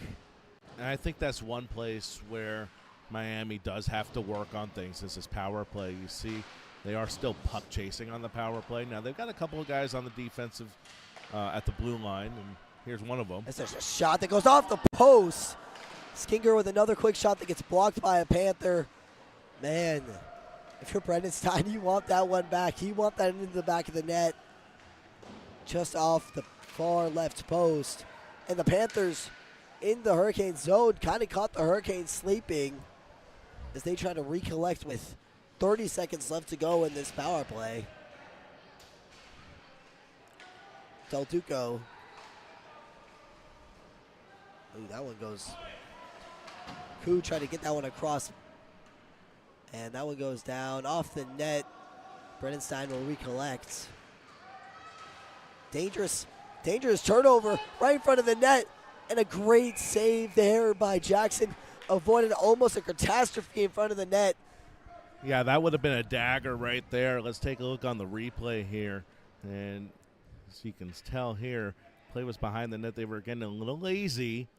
And I think that's one place where Miami does have to work on things. This is power play. You see they are still puck chasing on the power play. Now they've got a couple of guys on the defensive at the blue line, and here's one of them. There's a shot that goes off the post. Skinner with another quick shot that gets blocked by a Panther. Man, if you're Brendenstein, you want that one back. You want that into the back of the net, just off the far left post. And the Panthers in the Hurricane zone kind of caught the Hurricanes sleeping as they try to recollect with 30 seconds left to go in this power play. Del Duco. Ooh, that one goes. Koo tried to get that one across, and that one goes down off the net. Brendenstein will recollect. Dangerous turnover right in front of the net, and a great save there by Jackson. Avoided almost a catastrophe in front of the net. Yeah, that would have been a dagger right there. Let's take a look on the replay here. And as you can tell here, play was behind the net. They were getting a little lazy.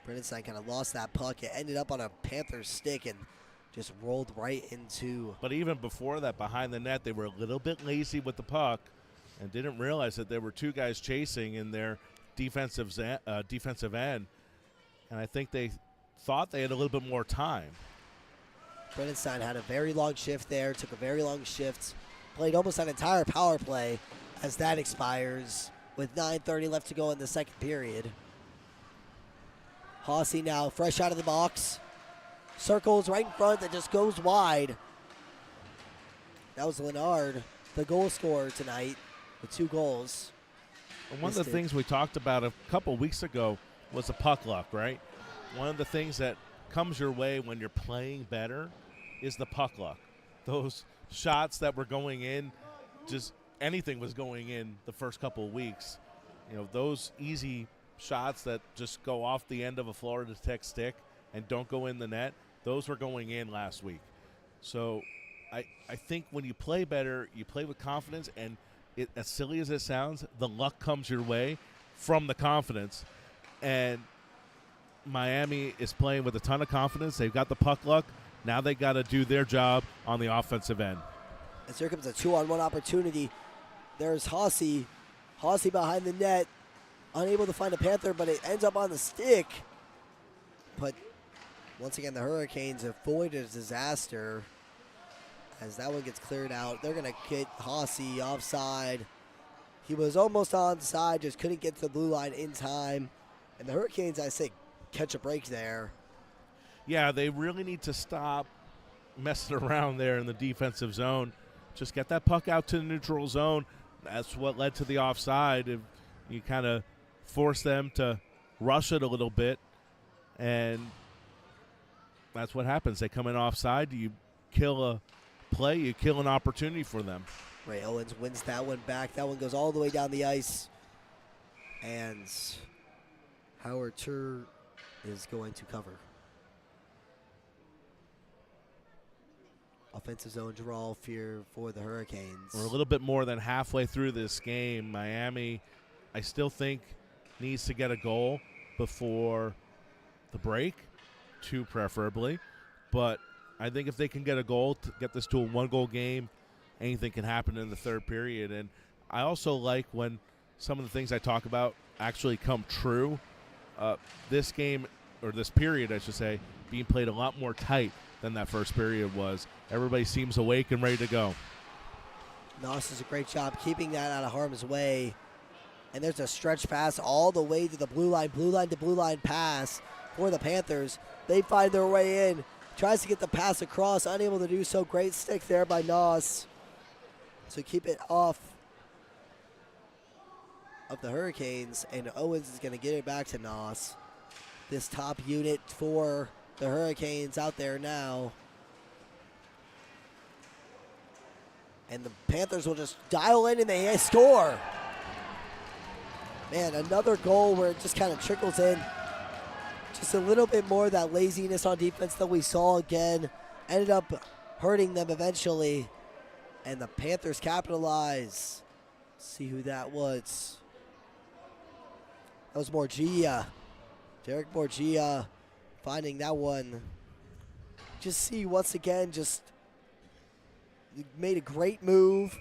Brendenstein kind of lost that puck. It ended up on a Panther's stick and just rolled right into. But even before that, behind the net, they were a little bit lazy with the puck and didn't realize that there were 2 guys chasing in their defensive end. And I think they thought they had a little bit more time. Brendenstein had a very long shift there, took a very long shift, played almost an entire power play as that expires with 9:30 left to go in the second period. Hossie now fresh out of the box. Circles right in front that just goes wide. That was Leonard, the goal scorer tonight with 2 goals. And one of the things we talked about a couple weeks ago was the puck luck, right? One of the things that comes your way when you're playing better is the puck luck. Those shots that were going in, just anything was going in the first couple of weeks. You know, those easy shots that just go off the end of a Florida Tech stick and don't go in the net, those were going in last week. So I think when you play better, you play with confidence, and as silly as it sounds, the luck comes your way from the confidence. And Miami is playing with a ton of confidence. They've got the puck luck. Now they got to do their job on the offensive end. As here comes a 2-on-1 opportunity. There's Hossie. Hossie behind the net. Unable to find a Panther, but it ends up on the stick. But once again, the Hurricanes avoid a disaster as that one gets cleared out. They're going to get Hossie offside. He was almost onside, just couldn't get to the blue line in time. And the Hurricanes, I say, catch a break there. Yeah, they really need to stop messing around there in the defensive zone. Just get that puck out to the neutral zone. That's what led to the offside. If you kind of force them to rush it a little bit, and that's what happens. They come in offside. You kill a play. You kill an opportunity for them. Ray Owens wins that one back. That one goes all the way down the ice. And Howard Tur is going to cover. Offensive zone draw fear for the Hurricanes. We're a little bit more than halfway through this game. Miami, I still think, needs to get a goal before the break, 2 preferably. But I think if they can get a goal to get this to a 1-goal game, anything can happen in the third period. And I also like when some of the things I talk about actually come true. This game, or this period, I should say, being played a lot more tight than that first period was. Everybody seems awake and ready to go. Noss does a great job keeping that out of harm's way. And there's a stretch pass all the way to the blue line to blue line pass for the Panthers. They find their way in. Tries to get the pass across, unable to do so. Great stick there by Noss to keep it off of the Hurricanes. And Owens is going to get it back to Noss. This top unit for the Hurricanes out there now. And the Panthers will just dial in and they score. Man, another goal where it just kind of trickles in. Just a little bit more of that laziness on defense that we saw again. Ended up hurting them eventually. And the Panthers capitalize. Let's see who that was. That was Morgia. Derek Morgia finding that one. Just see once again, just made a great move.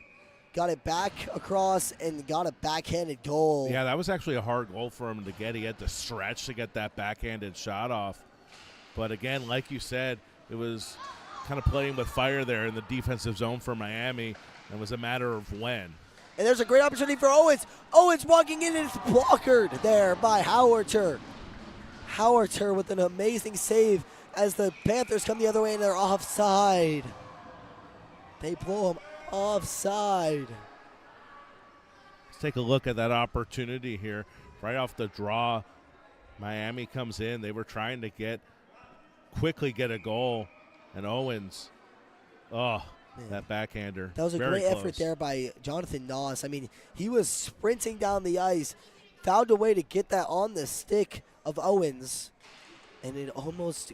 Got it back across and got a backhanded goal. Yeah, that was actually a hard goal for him to get. He had to stretch to get that backhanded shot off. But again, like you said, it was kind of playing with fire there in the defensive zone for Miami. It was a matter of when. And there's a great opportunity for Owens. Owens walking in and it's blockered there by Howarter. Howarter with an amazing save as the Panthers come the other way and they're offside. They blow him offside. Let's take a look at that opportunity here. Right off the draw, Miami comes in. They were trying to quickly get a goal. And Owens, that backhander. That was a great effort there by Jonathan Noss. I mean, he was sprinting down the ice, found a way to get that on the stick of Owens, and it almost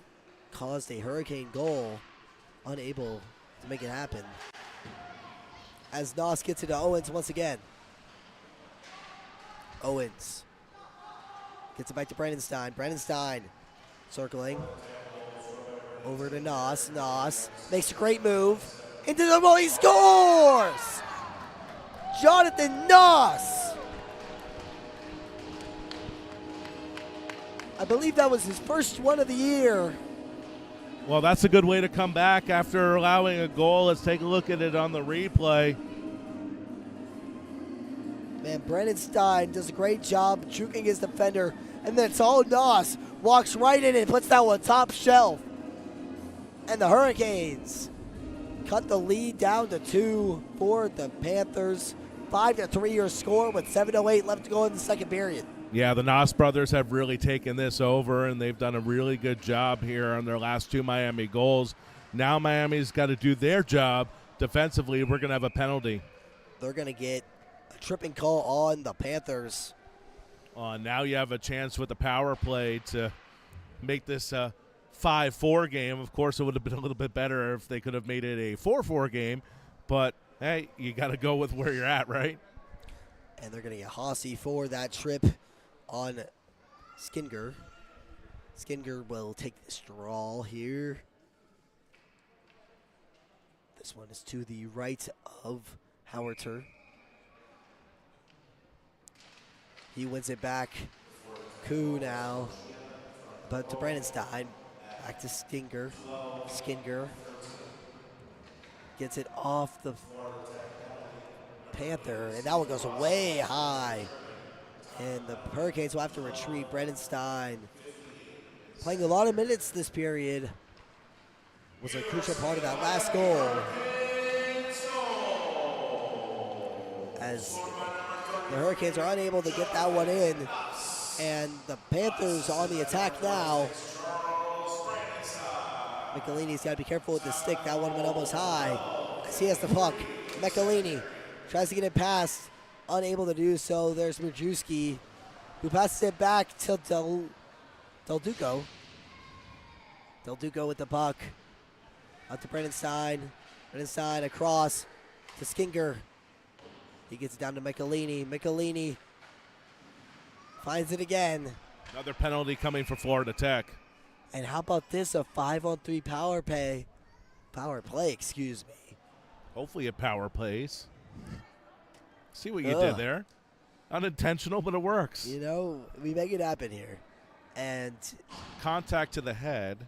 caused a Hurricane goal, unable to make it happen. As Noss gets it to Owens once again. Owens gets it back to Brandon Stein. Brandon Stein circling over to Noss. Noss makes a great move. Into the ball, he scores! Jonathan Noss! I believe that was his first one of the year. Well, that's a good way to come back after allowing a goal. Let's take a look at it on the replay. Man, Brandon Stein does a great job juking his defender, and then it's all Noss walks right in and puts that one top shelf. And the Hurricanes cut the lead down to 2 for the Panthers. 5-3 your score with 7:08 left to go in the second period. Yeah, the Noss brothers have really taken this over, and they've done a really good job here on their last 2 Miami goals. Now Miami's got to do their job defensively. We're going to have a penalty. They're going to get a tripping call on the Panthers. Now you have a chance with the power play to make this a 5-4 game. Of course, it would have been a little bit better if they could have made it a 4-4 game, but hey, you got to go with where you're at, right? And they're going to get Hossey for that trip on Skinger. Skinger will take this draw here. This one is to the right of Howardter. He wins it back. Koo now. But to Brandon Stein. Back to Skinger. Skinger gets it off the Panther, and that one goes way high. And the Hurricanes will have to retreat. Brandon Stein playing a lot of minutes this period. Was a crucial part of that last goal. As the Hurricanes are unable to get that one in. And the Panthers on the attack now. Michelini's got to be careful with the stick. That one went almost high. As he has the puck. Michelini tries to get it past. Unable to do so. There's Majewski, who passes it back to Del Duco. Del Duco with the puck. Out to Brandon Stein. Brandon Stein across to Skinger. He gets it down to Michelini. Michelini finds it again. Another penalty coming for Florida Tech. And how about this, a 5-on-3 power play, excuse me. Hopefully it power plays. See what you did there. Unintentional, but it works. You know, we make it happen here. And contact to the head.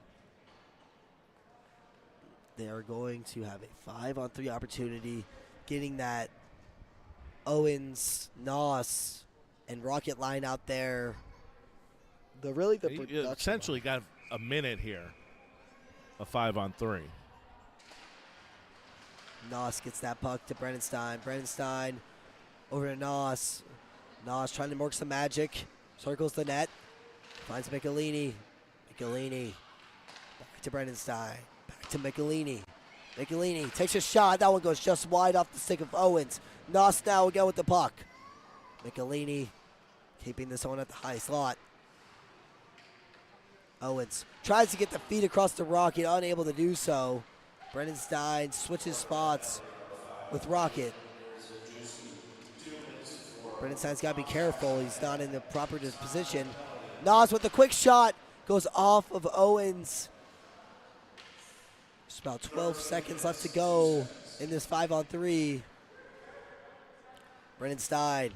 They are going to have a 5-on-3 opportunity, getting that Owens, Noss, and Rocket line out there. You essentially got a minute here. A 5-on-3. Noss gets that puck to Brandon Stein. Brandon Stein over to Noss. Noss trying to work some magic. Circles the net. Finds Michelini. Michelini. Back to Brandon Stein. Back to Michelini. Michelini takes a shot. That one goes just wide off the stick of Owens. Noss now again with the puck. Michelini keeping this one at the high slot. Owens tries to get the feet across the Rocket, unable to do so. Brendan Stein switches spots with Rocket. Brendan Stein's got to be careful. He's not in the proper position. Noss with a quick shot. Goes off of Owens. Just about 12 seconds left to go in this 5-on-3. Brendan Stein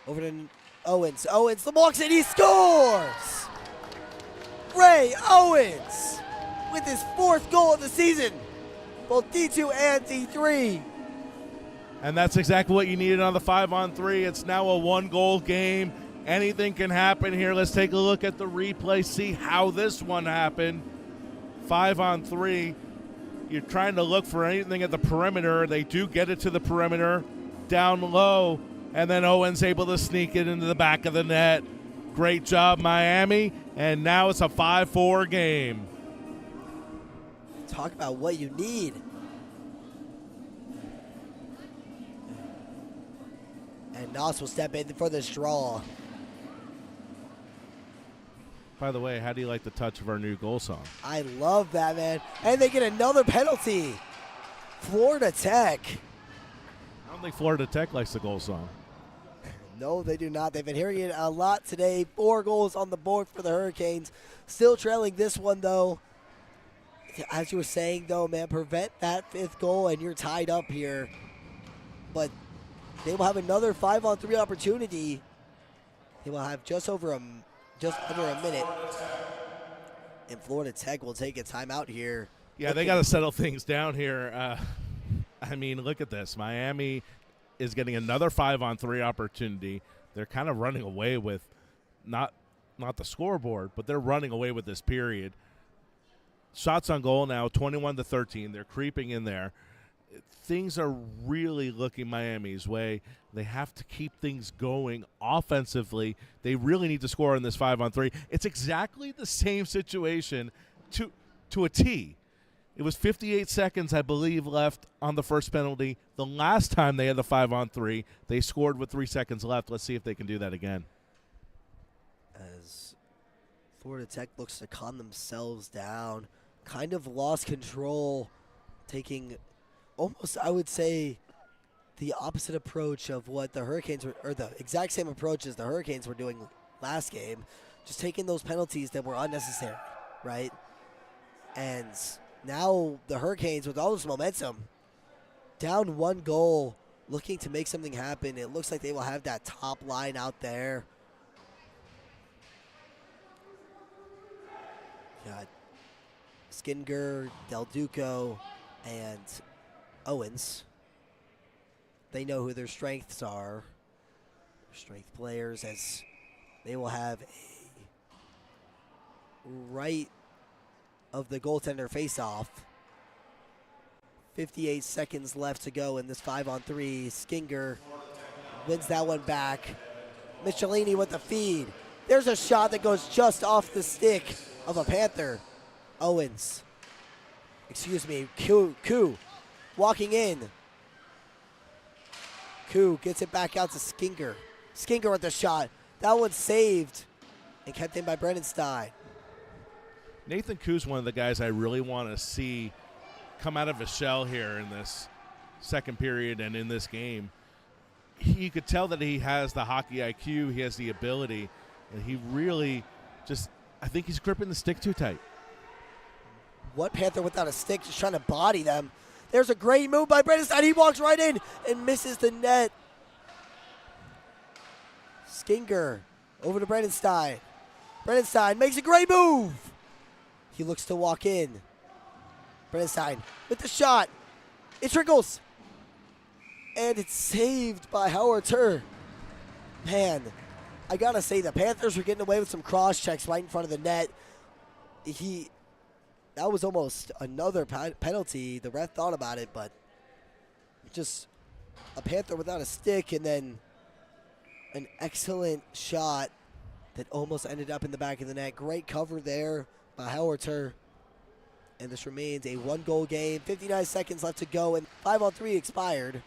over to Owens. Owens, the walks and he scores! Ray Owens with his 4th goal of the season, both D2 and D3. And that's exactly what you needed on the 5-on-3. It's now a 1-goal game. Anything can happen here. Let's take a look at the replay, see how this one happened. 5-on-3. You're trying to look for anything at the perimeter. They do get it to the perimeter, down low, and then Owens able to sneak it into the back of the net. Great job, Miami, and now it's a 5-4 game. Talk about what you need. And Noss will step in for this draw. By the way, how do you like the touch of our new goal song? I love that, man. And they get another penalty. Florida Tech. I don't think Florida Tech likes the goal song. No, they do not. They've been hearing it a lot today. 4 goals on the board for the Hurricanes. Still trailing this one, though. As you were saying, though, man, prevent that 5th goal and you're tied up here. But they will have another 5-on-3 opportunity. They will have just under a minute. And Florida Tech will take a timeout here. Yeah, they got to settle things down here. I mean, look at this. Miami is getting another 5-on-3 opportunity. They're kind of running away with not not the scoreboard, but they're running away with this period. Shots on goal now, 21-13. They're creeping in there. Things are really looking Miami's way. They have to keep things going offensively. They really need to score in this 5-on-3. It's exactly the same situation to a T. It was 58 seconds, I believe, left on the first penalty. The last time they had the 5-on-3, they scored with 3 seconds left. Let's see if they can do that again. As Florida Tech looks to calm themselves down, kind of lost control, taking almost, I would say, the opposite approach of what the Hurricanes were, or the exact same approach as the Hurricanes were doing last game, just taking those penalties that were unnecessary, right? And now the Hurricanes, with all this momentum, down 1 goal, looking to make something happen. It looks like they will have that top line out there. Got Skinger, Del Duco, and Owens. They know who their strengths are. Strength players, as they will have a right of the goaltender face-off. 58 seconds left to go in this 5-on-3. Skinger wins that one back. Michelini with the feed. There's a shot that goes just off the stick of a Panther. Owens. Excuse me, Koo walking in. Koo gets it back out to Skinger. Skinger with the shot. That one's saved and kept in by Brendan Stein. Nathan Koo's one of the guys I really want to see come out of his shell here in this second period and in this game. You could tell that he has the hockey IQ, he has the ability, and he really just, I think he's gripping the stick too tight. What Panther without a stick, just trying to body them. There's a great move by Brendan Stein. He walks right in and misses the net. Skinger over to Brendan Stein. Brendan Stein makes a great move. He looks to walk in. Brendan Stein with the shot. It trickles. And it's saved by Howard Turr. Man, I gotta say, the Panthers were getting away with some cross checks right in front of the net. That was almost another penalty. The ref thought about it, but just a Panther without a stick, and then an excellent shot that almost ended up in the back of the net. Great cover there by Howard Turr. And this remains a 1-goal game. 59 seconds left to go, and 5-on-3 expired.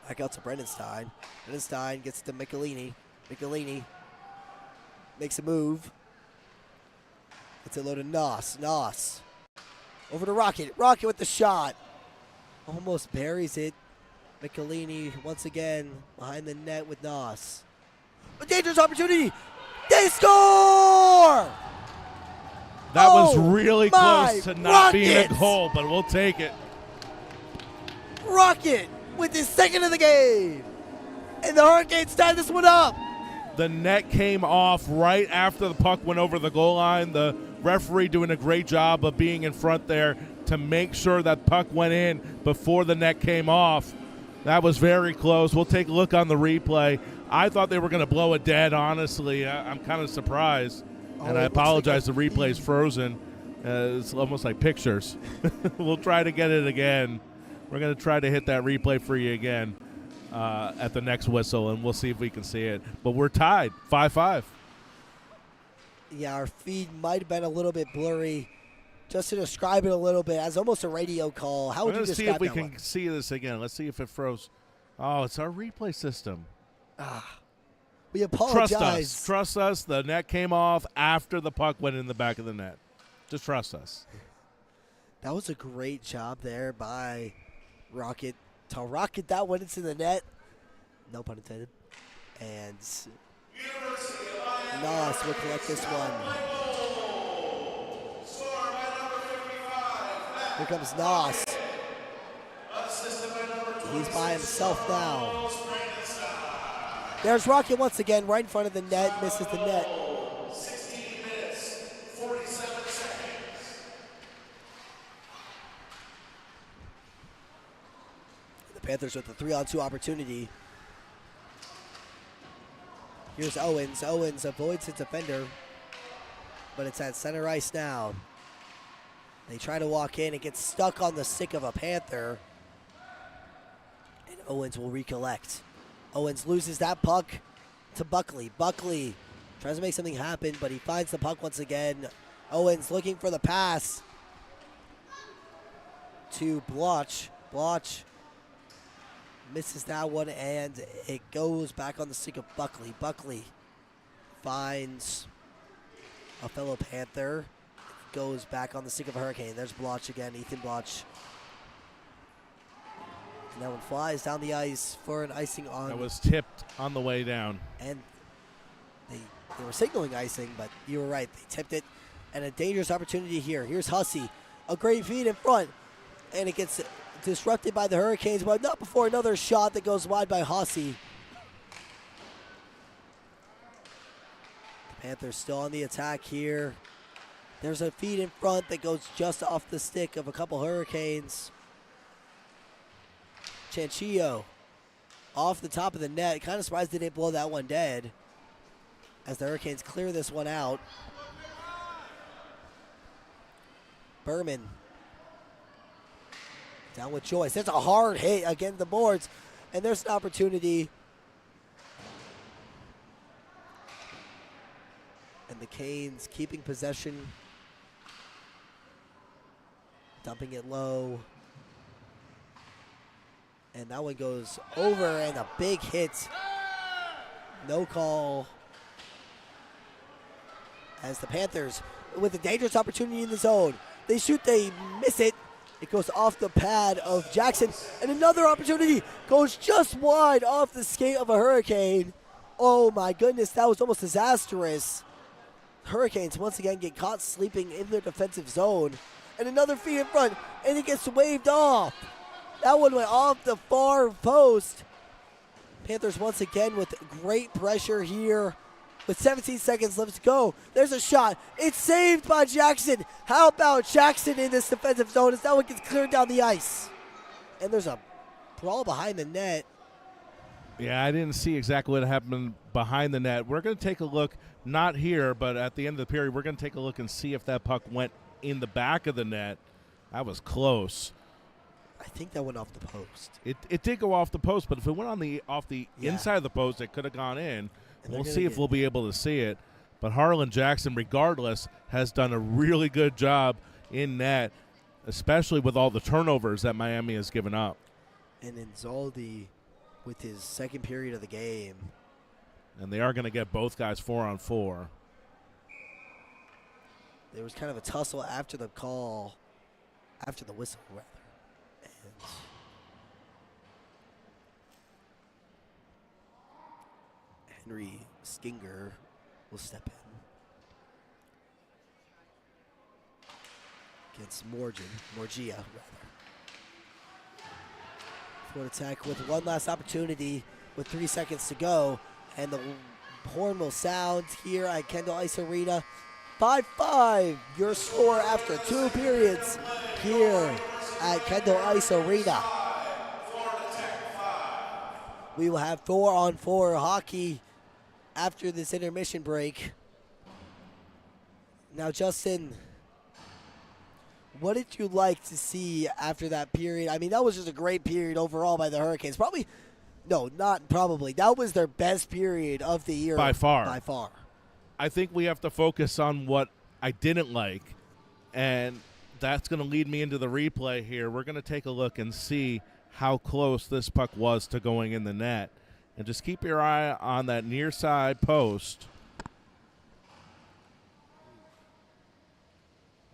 Back out to Brendan Stein. Brendan Stein gets to Michelini. Michelini makes a move. It's a load of Noss. Noss over to Rocket. Rocket with the shot. Almost buries it. Michelini once again behind the net with Noss. A dangerous opportunity. They score! That was really close to not being a goal, but we'll take it. Rocket with his second of the game. And the Hurricanes tie this one up. The net came off right after the puck went over the goal line. The referee doing a great job of being in front there to make sure that puck went in before the net came off. That was very close. We'll take a look on the replay. I thought they were going to blow it dead, honestly. I'm kind of surprised. And I apologize, the replay's frozen. It's almost like pictures. We'll try to get it again. We're going to try to hit that replay for you again at the next whistle, and we'll see if we can see it. But we're tied, 5-5. Yeah, our feed might have been a little bit blurry. Just to describe it a little bit, as almost a radio call, how would you describe that one? Let's see if we can see this again. Let's see if it froze. Oh, it's our replay system. We apologize. Trust us. The net came off after the puck went in the back of the net. Just trust us. That was a great job there by Rocket to rocket that one into the net. No pun intended. And Noss will collect this one. Here comes Noss. He's by himself now. There's Rocket once again, right in front of the net, misses the net. 16 minutes, 47 seconds. The Panthers with the 3-on-2 opportunity. Here's Owens. Owens avoids his defender, but it's at center ice now. They try to walk in. It gets stuck on the stick of a Panther. And Owens will recollect. Owens loses that puck to Buckley. Buckley tries to make something happen, but he finds the puck once again. Owens looking for the pass to Bloch. Bloch misses that one, and it goes back on the stick of Buckley. Buckley finds a fellow Panther. Goes back on the stick of Hurricane. There's Bloch again, Ethan Bloch. And that one flies down the ice for an icing on. That was tipped on the way down. And they were signaling icing, but you were right. They tipped it. And a dangerous opportunity here. Here's Hussey. A great feed in front. And it gets disrupted by the Hurricanes, but not before another shot that goes wide by Hussey. The Panthers still on the attack here. There's a feed in front that goes just off the stick of a couple Hurricanes. Chanchillo off the top of the net. Kind of surprised they didn't blow that one dead as the Hurricanes clear this one out. Berman down with Joyce. There's a hard hit against the boards, and there's an opportunity. And the Canes keeping possession. Dumping it low. And that one goes over, and a big hit. No call. As the Panthers, with a dangerous opportunity in the zone. They shoot, they miss it. It goes off the pad of Jackson. And another opportunity goes just wide off the skate of a Hurricane. Oh my goodness, that was almost disastrous. Hurricanes once again get caught sleeping in their defensive zone. And another feed in front, and it gets waved off. That one went off the far post. Panthers once again with great pressure here. With 17 seconds left to go. There's a shot. It's saved by Jackson. How about Jackson in this defensive zone as that one gets cleared down the ice? And there's a brawl behind the net. Yeah, I didn't see exactly what happened behind the net. We're going to take a look, not here, but at the end of the period, we're going to take a look and see if that puck went in the back of the net. That was close. I think that went off the post. It did go off the post, but if it went on the inside of the post, it could have gone in. We'll see if we'll be able to see it. But Harlan Jackson, regardless, has done a really good job in net, especially with all the turnovers that Miami has given up. And Inzaldi with his second period of the game. And they are going to get both guys 4-on-4. There was kind of a tussle after the call, after the whistle, rather. And Henry Skinger will step in against Morgia, rather. Ford attack with one last opportunity with 3 seconds to go, and the horn will sound here at Kendall Ice Arena. 5-5, your score after 2 periods here at Kendall Ice Arena. We will have 4-on-4 hockey after this intermission break. Now, Justin, what did you like to see after that period? I mean, that was just a great period overall by the Hurricanes. That was their best period of the year. By far. By far. I think we have to focus on what I didn't like, and that's going to lead me into the replay here. We're going to take a look and see how close this puck was to going in the net. And just keep your eye on that near side post.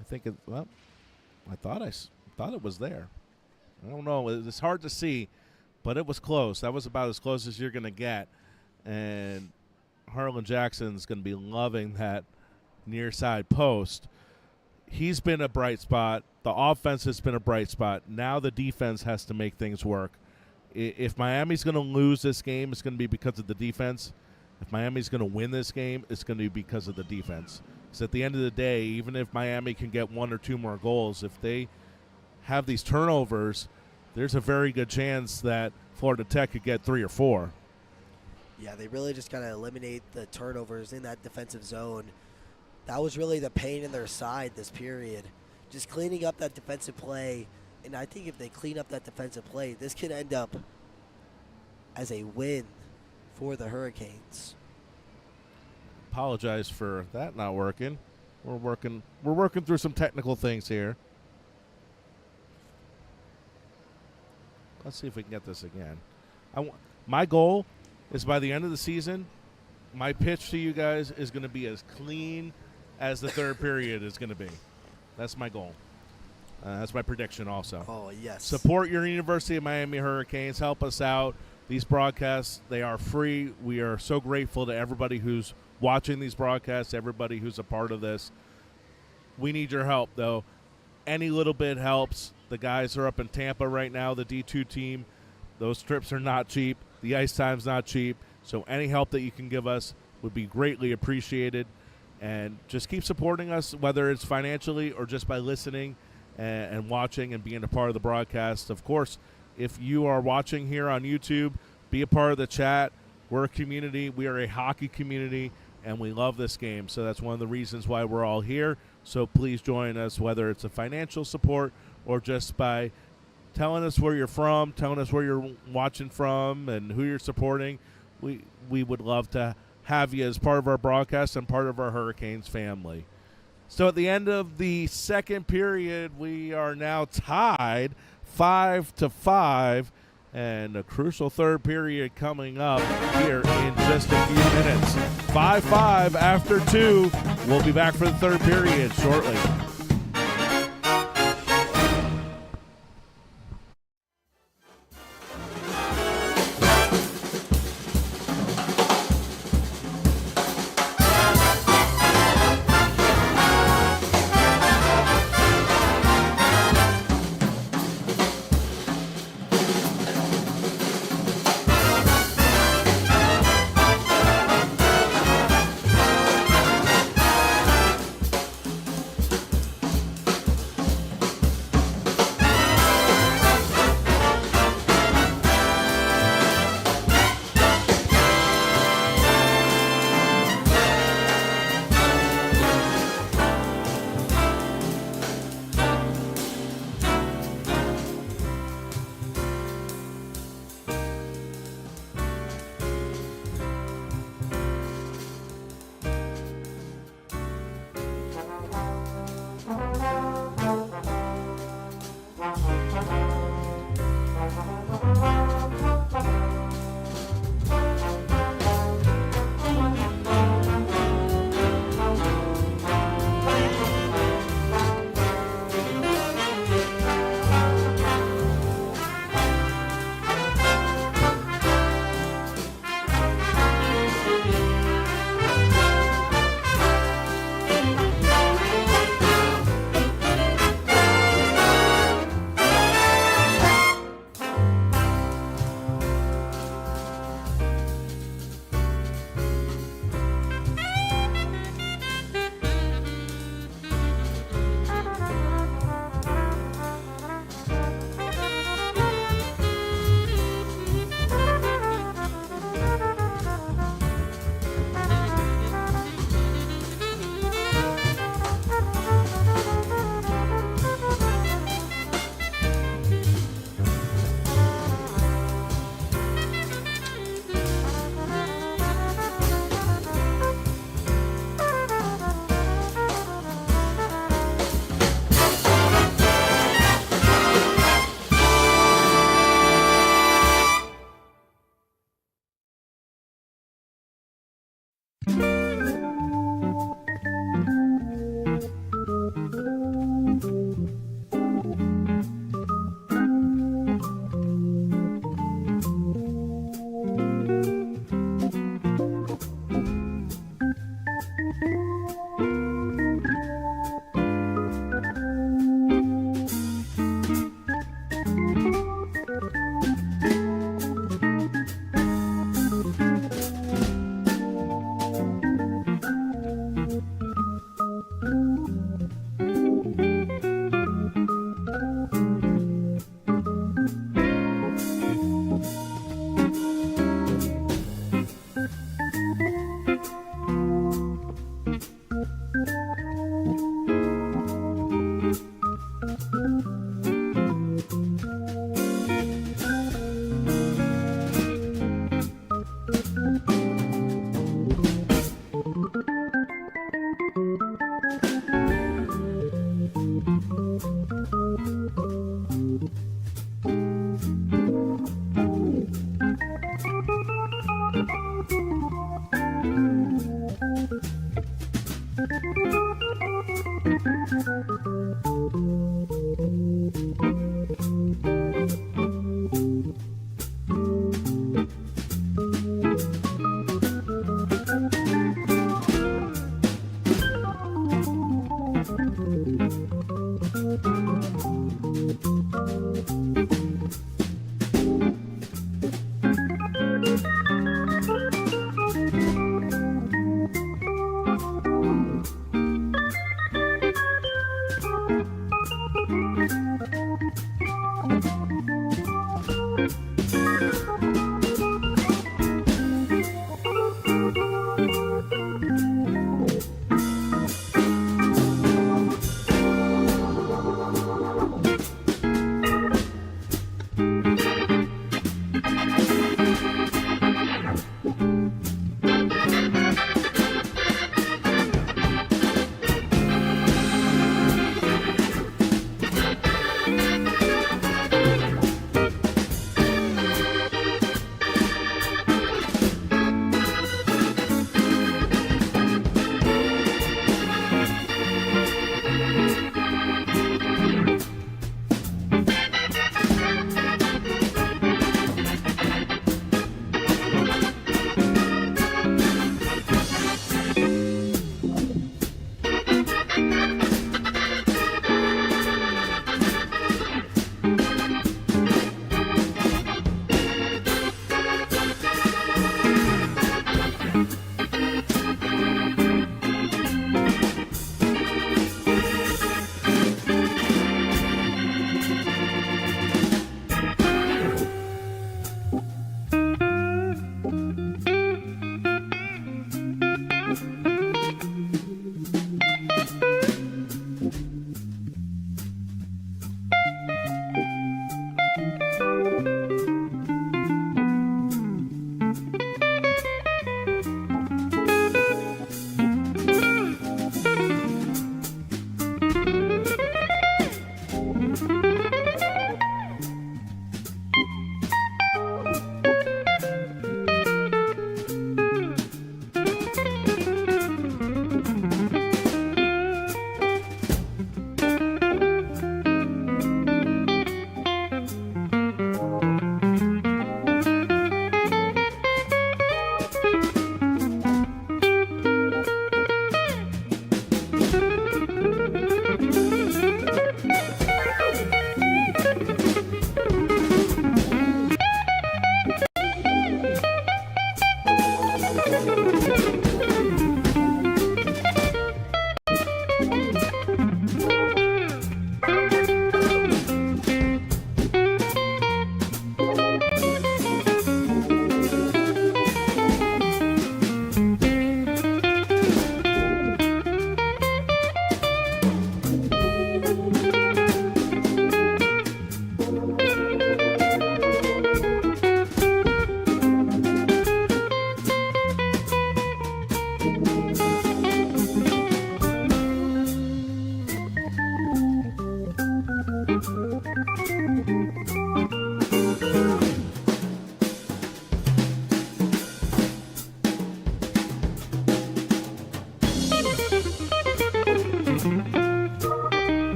I thought it was there. I don't know. It's hard to see, but it was close. That was about as close as you're going to get. And Harlan Jackson's going to be loving that near side post. He's been a bright spot. The offense has been a bright spot. Now the defense has to make things work. If Miami's going to lose this game, it's going to be because of the defense. If Miami's going to win this game, it's going to be because of the defense. Because at the end of the day, even if Miami can get 1 or 2 more goals, if they have these turnovers, there's a very good chance that Florida Tech could get 3 or 4. Yeah, they really just kind of eliminate the turnovers in that defensive zone. That was really the pain in their side this period. Just cleaning up that defensive play. And I think if they clean up that defensive play, this could end up as a win for the Hurricanes. Apologize for that not working. We're working through some technical things here. Let's see if we can get this again. My goal is by the end of the season, my pitch to you guys is going to be as clean as the third period is going to be. That's my goal. That's my prediction also. Oh, yes. Support your University of Miami Hurricanes. Help us out. These broadcasts, they are free. We are so grateful to everybody who's watching these broadcasts, everybody who's a part of this. We need your help, though. Any little bit helps. The guys are up in Tampa right now, the D2 team. Those trips are not cheap. The ice time's not cheap. So any help that you can give us would be greatly appreciated. And just keep supporting us, whether it's financially or just by listening and watching and being a part of the broadcast. Of course, if you are watching here on YouTube, be a part of the chat. We're a community. We are a hockey community, and we love this game. So that's one of the reasons why we're all here. So please join us, whether it's a financial support or just by telling us where you're from, telling us where you're watching from and who you're supporting. We would love to have you as part of our broadcast and part of our Hurricanes family. So at the end of the second period, we are now tied 5-5, and a crucial third period coming up here in just a few minutes. 5-5 after 2. We'll be back for the third period shortly.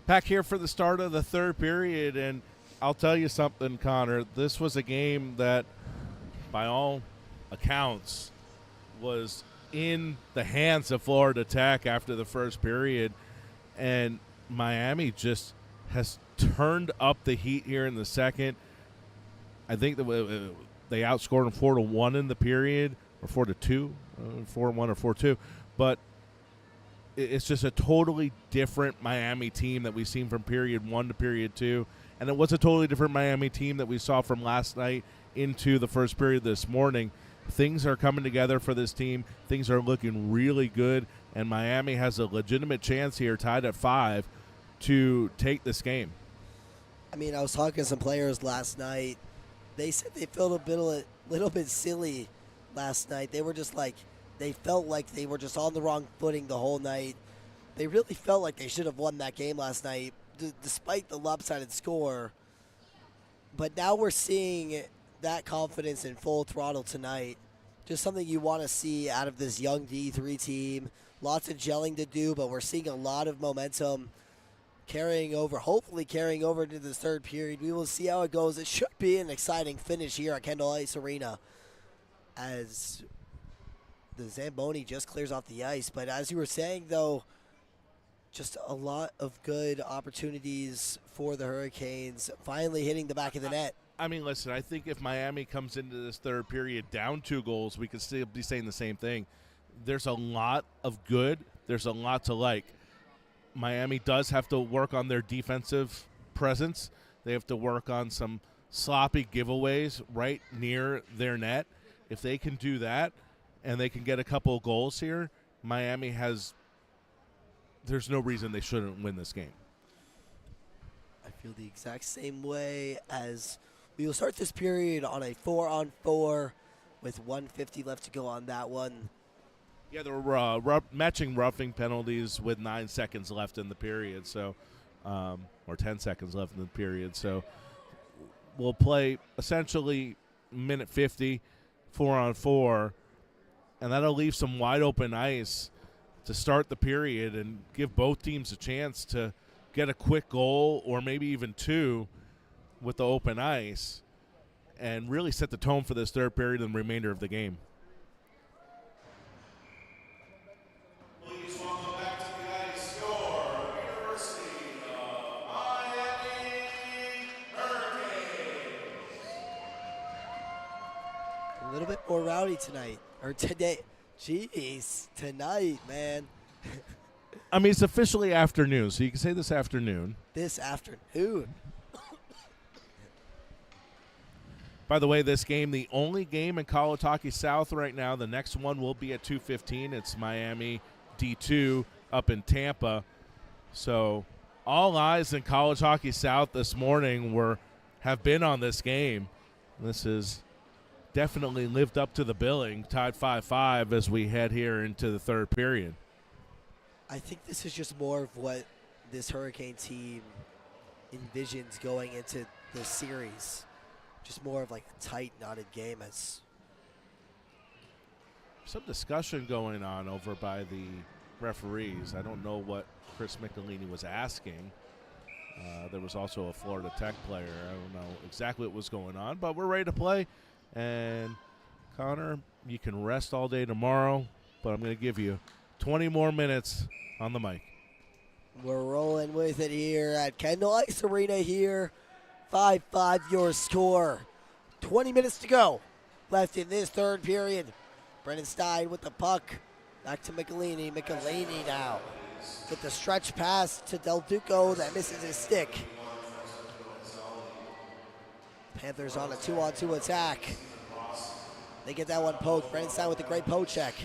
Back here for the start of the third period, and I'll tell you something, Connor. This was a game that, by all accounts, was in the hands of Florida Tech after the first period, and Miami just has turned up the heat here in the second. I think they outscored them 4-1 in the period, or 4-2, 4-1 or 4-2, but it's just a totally different Miami team that we've seen from period 1 to period 2. And it was a totally different Miami team that we saw from last night into the first period this morning. Things are coming together for this team. Things are looking really good. And Miami has a legitimate chance here, tied at 5, to take this game. I mean, I was talking to some players last night. They said they felt a little bit silly last night. They were just like, they felt like they were just on the wrong footing the whole night. They really felt like they should have won that game last night, despite the lopsided score. But now we're seeing that confidence in full throttle tonight. Just something you want to see out of this young D3 team. Lots of gelling to do, but we're seeing a lot of momentum carrying over, hopefully carrying over into the third period. We will see how it goes. It should be an exciting finish here at Kendall Ice Arena as the Zamboni just clears off the ice. But as you were saying, though, just a lot of good opportunities for the Hurricanes, finally hitting the back of the net. I mean, listen, I think if Miami comes into this third period down 2 goals, we could still be saying the same thing. There's a lot of good. There's a lot to like. Miami does have to work on their defensive presence. They have to work on some sloppy giveaways right near their net. If they can do that, and they can get a couple of goals here, Miami there's no reason they shouldn't win this game. I feel the exact same way, as we will start this period on a 4-on-4 with 1:50 left to go on that one. Yeah, there were matching roughing penalties with 9 seconds left in the period, so or 10 seconds left in the period. So we'll play essentially minute 50, 4-on-4, and that'll leave some wide open ice to start the period and give both teams a chance to get a quick goal or maybe even 2 with the open ice and really set the tone for this third period and the remainder of the game. Please welcome back to the ice your University of Miami Hurricanes. A little bit more rowdy tonight, or today. Jeez, tonight, man. I mean, it's officially afternoon, so you can say this afternoon. This afternoon. By the way, this game, the only game in College Hockey South right now. The next one will be at 2:15. It's Miami D2 up in Tampa. So all eyes in College Hockey South this morning have been on this game. This is definitely lived up to the billing, tied 5-5 as we head here into the third period. I think this is just more of what this Hurricane team envisions going into this series. Just more of like a tight, knotted game. As some discussion going on over by the referees. I don't know what Chris Michelini was asking. There was also a Florida Tech player. I don't know exactly what was going on, but we're ready to play. And, Connor, you can rest all day tomorrow, but I'm going to give you 20 more minutes on the mic. we're rolling with it here at Kendall Ice Arena here. 5-5 your score. 20 minutes to go left in this third period. Brennan Stein with the puck. Back to Michelini. Michelini now with the stretch pass to Del Duco that misses his stick. Panthers on a 2-on-2 attack. They get that one poked. Brennan Stein with a great poke check.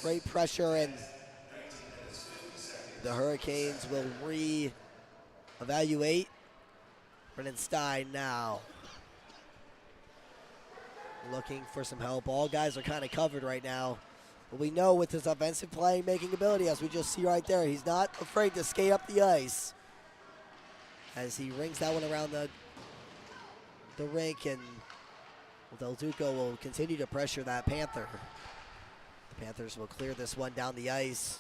Great pressure, and the Hurricanes will re-evaluate. Brennan Stein now looking for some help. All guys are kind of covered right now. But we know with his offensive playmaking ability, as we just see right there, he's not afraid to skate up the ice as he rings that one around the rink, and Del Duco will continue to pressure that Panther. The Panthers will clear this one down the ice.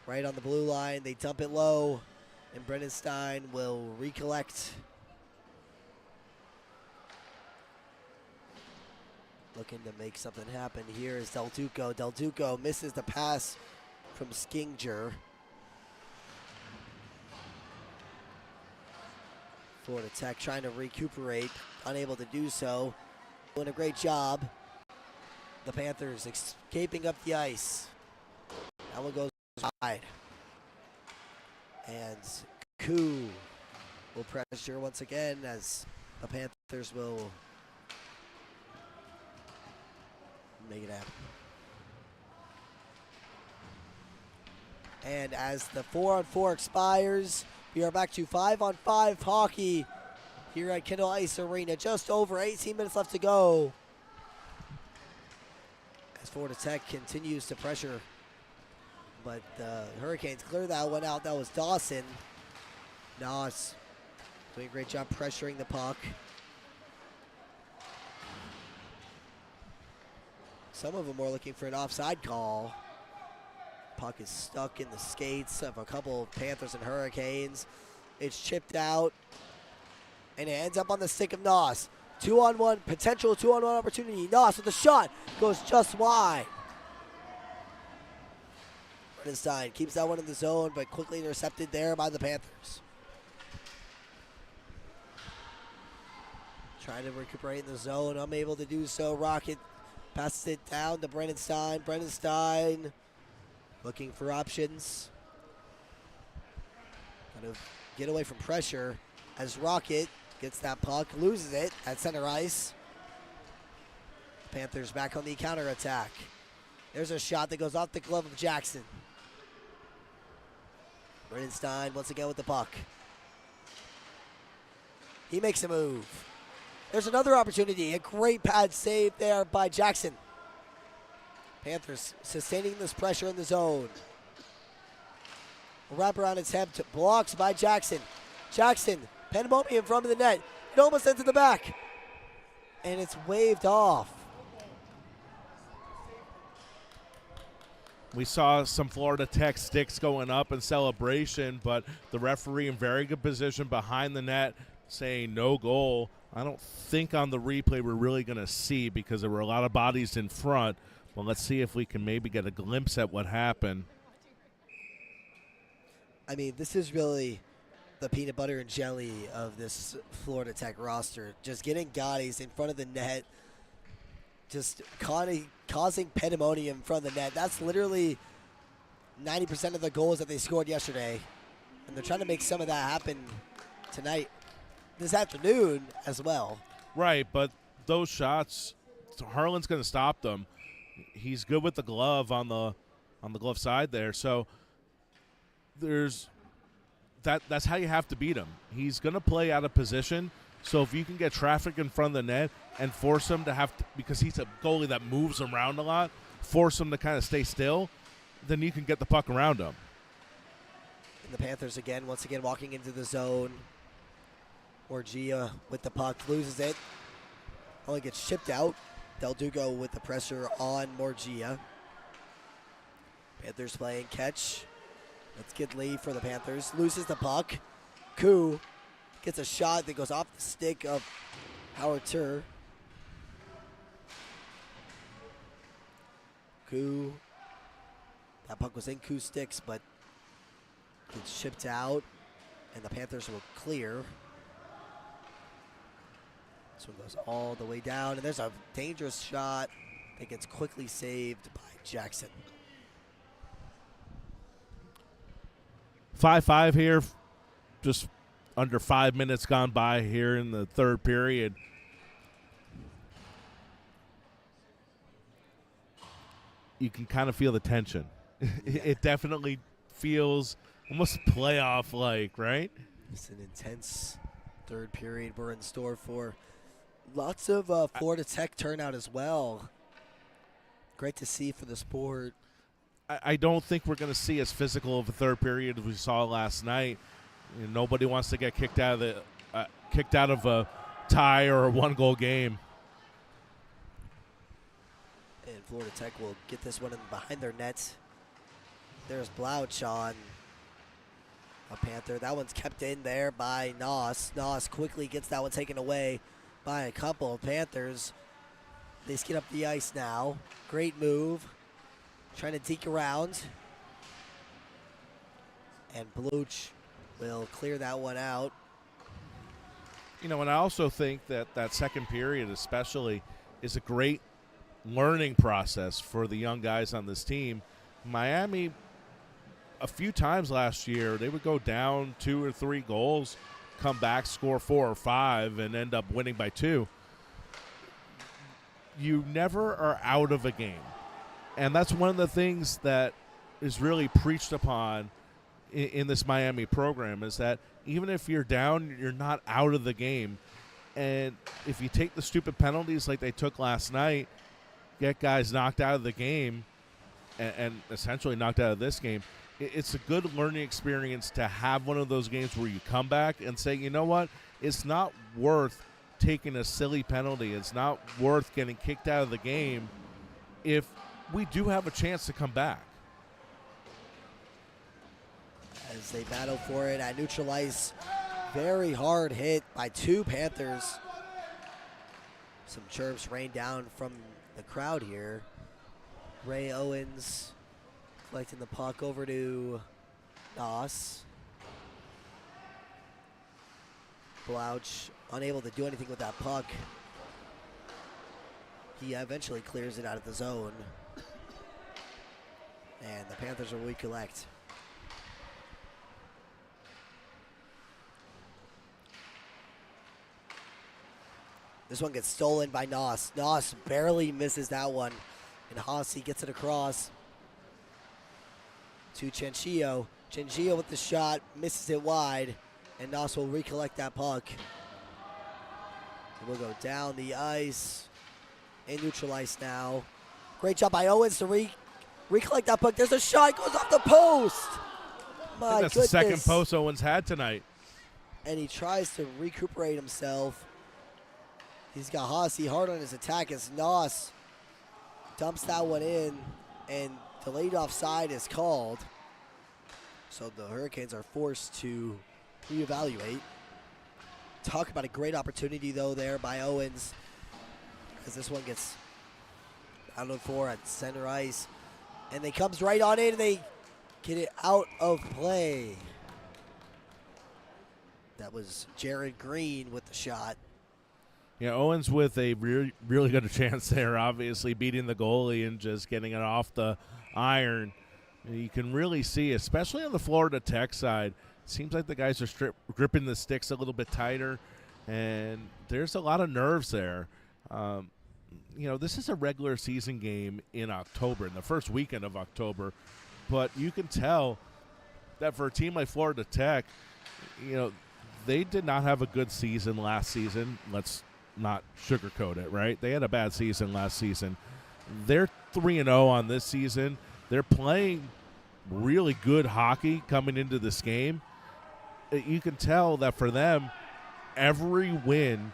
right on the blue line. They dump it low, and Brennan Stein will recollect. Looking to make something happen. Here is Del Duco. Del Duco misses the pass from Skinger. Florida Tech trying to recuperate, unable to do so. Doing a great job. The Panthers escaping up the ice. That one goes wide. And Koo will pressure once again as the Panthers will make it happen. And as the 4-on-4 expires, we are back to 5-on-5 hockey here at Kendall Ice Arena. Just over 18 minutes left to go. As Florida Tech continues to pressure, but the Hurricanes clear that one out. That was Dawson. Nos doing a great job pressuring the puck. Some of them were looking for an offside call. Puck is stuck in the skates of a couple of Panthers and Hurricanes. It's chipped out, and it ends up on the stick of Nos. 2-on-1, potential 2-on-1 opportunity. Nos with the shot, goes just wide. Stein keeps that one in the zone, but quickly intercepted there by the Panthers. Trying to recuperate in the zone, unable to do so. Rocket passes it down to Brennan Stein. Brennan Stein looking for options. Kind of get away from pressure as Rocket gets that puck, loses it at center ice. Panthers back on the counterattack. There's a shot that goes off the glove of Jackson. Brennan Stein once again with the puck. He makes a move. There's another opportunity. A great pad save there by Jackson. Panthers sustaining this pressure in the zone. Wraparound attempt, blocks by Jackson. Jackson, pandemonium from the net. It almost into the back. And it's waved off. We saw some Florida Tech sticks going up in celebration, but the referee in very good position behind the net saying no goal. I don't think on the replay we're really going to see because there were a lot of bodies in front. Well, let's see if we can maybe get a glimpse at what happened. I mean, this is really the peanut butter and jelly of this Florida Tech roster. Just getting Gottis in front of the net, just causing pandemonium in front of the net. That's literally 90% of the goals that they scored yesterday. And they're trying to make some of that happen tonight, this afternoon as well. Right, but those shots, Harlan's going to stop them. He's good with the glove on the glove side there. So there's that's how you have to beat him. He's going to play out of position. So if you can get traffic in front of the net and force him to have to, because he's a goalie that moves around a lot, force him to kind of stay still, then you can get the puck around him. And the Panthers once again walking into the zone. Orgia with the puck, loses it. Only gets chipped out. Del Duco with the pressure on Morgia. Panthers playing catch. That's Gidley for the Panthers. Loses the puck. Koo gets a shot that goes off the stick of Howard Tur. Koo. That puck was in Koo's sticks, but gets chipped out, and the Panthers will clear. This one goes all the way down, and there's a dangerous shot that gets quickly saved by Jackson. 5-5 here, just under 5 minutes gone by here in the third period. You can kind of feel the tension. It definitely feels almost playoff-like, right? It's an intense third period we're in store for. Lots of Florida Tech turnout as well. Great to see for the sport. I don't think we're going to see as physical of a third period as we saw last night. You know, nobody wants to get kicked out of a tie or a one-goal game. And Florida Tech will get this one in behind their nets. There's Blouch on a Panther. That one's kept in there by Nos. Nos quickly gets that one taken away by a couple of Panthers. They skid up the ice now. Great move. Trying to deke around. And Blouch will clear that one out. You know, and I also think that that second period especially is a great learning process for the young guys on this team. Miami, a few times last year, they would go down 2 or 3 goals, come back, score 4 or 5, and end up winning by 2. You never are out of a game. And that's one of the things that is really preached upon in this Miami program, is that even if you're down, you're not out of the game. And if you take the stupid penalties like they took last night, get guys knocked out of the game and essentially knocked out of this game, it's a good learning experience to have one of those games where you come back and say, you know what, it's not worth taking a silly penalty. It's not worth getting kicked out of the game if we do have a chance to come back. As they battle for it at neutral ice, very hard hit by 2 Panthers. Some chirps rain down from the crowd here. Ray Owens collecting the puck over to Nos. Blouch unable to do anything with that puck. He eventually clears it out of the zone. And the Panthers will recollect. This one gets stolen by Nos. Nos barely misses that one. And Hossie gets it across to Chenchillo. Chenchillo with the shot, misses it wide. And Nos will recollect that puck. And we'll go down the ice. In neutral ice now. Great job by Owens to recollect that puck. There's a shot, goes off the post. My That's goodness. the second post Owens had tonight. And he tries to recuperate himself. He's got Hossie hard on his attack as Nos dumps that one in, and delayed offside is called. So the Hurricanes are forced to reevaluate. Talk about a great opportunity, though, there by Owens, as this one gets battled for at center ice. And they comes right on in, and they get it out of play. That was Jared Green with the shot. Yeah, Owens with a really good chance there, obviously beating the goalie and just getting it off the iron. You can really see, especially on the Florida Tech side, it seems like the guys are gripping the sticks a little bit tighter, and there's a lot of nerves there. You know, this is a regular season game in October, in the first weekend of October, but you can tell that for a team like Florida Tech, you know, they did not have a good season last season. Let's not sugarcoat it, right? They had a bad season last season. They're 3-0 on this season. They're playing really good hockey coming into this game. You can tell that for them, every win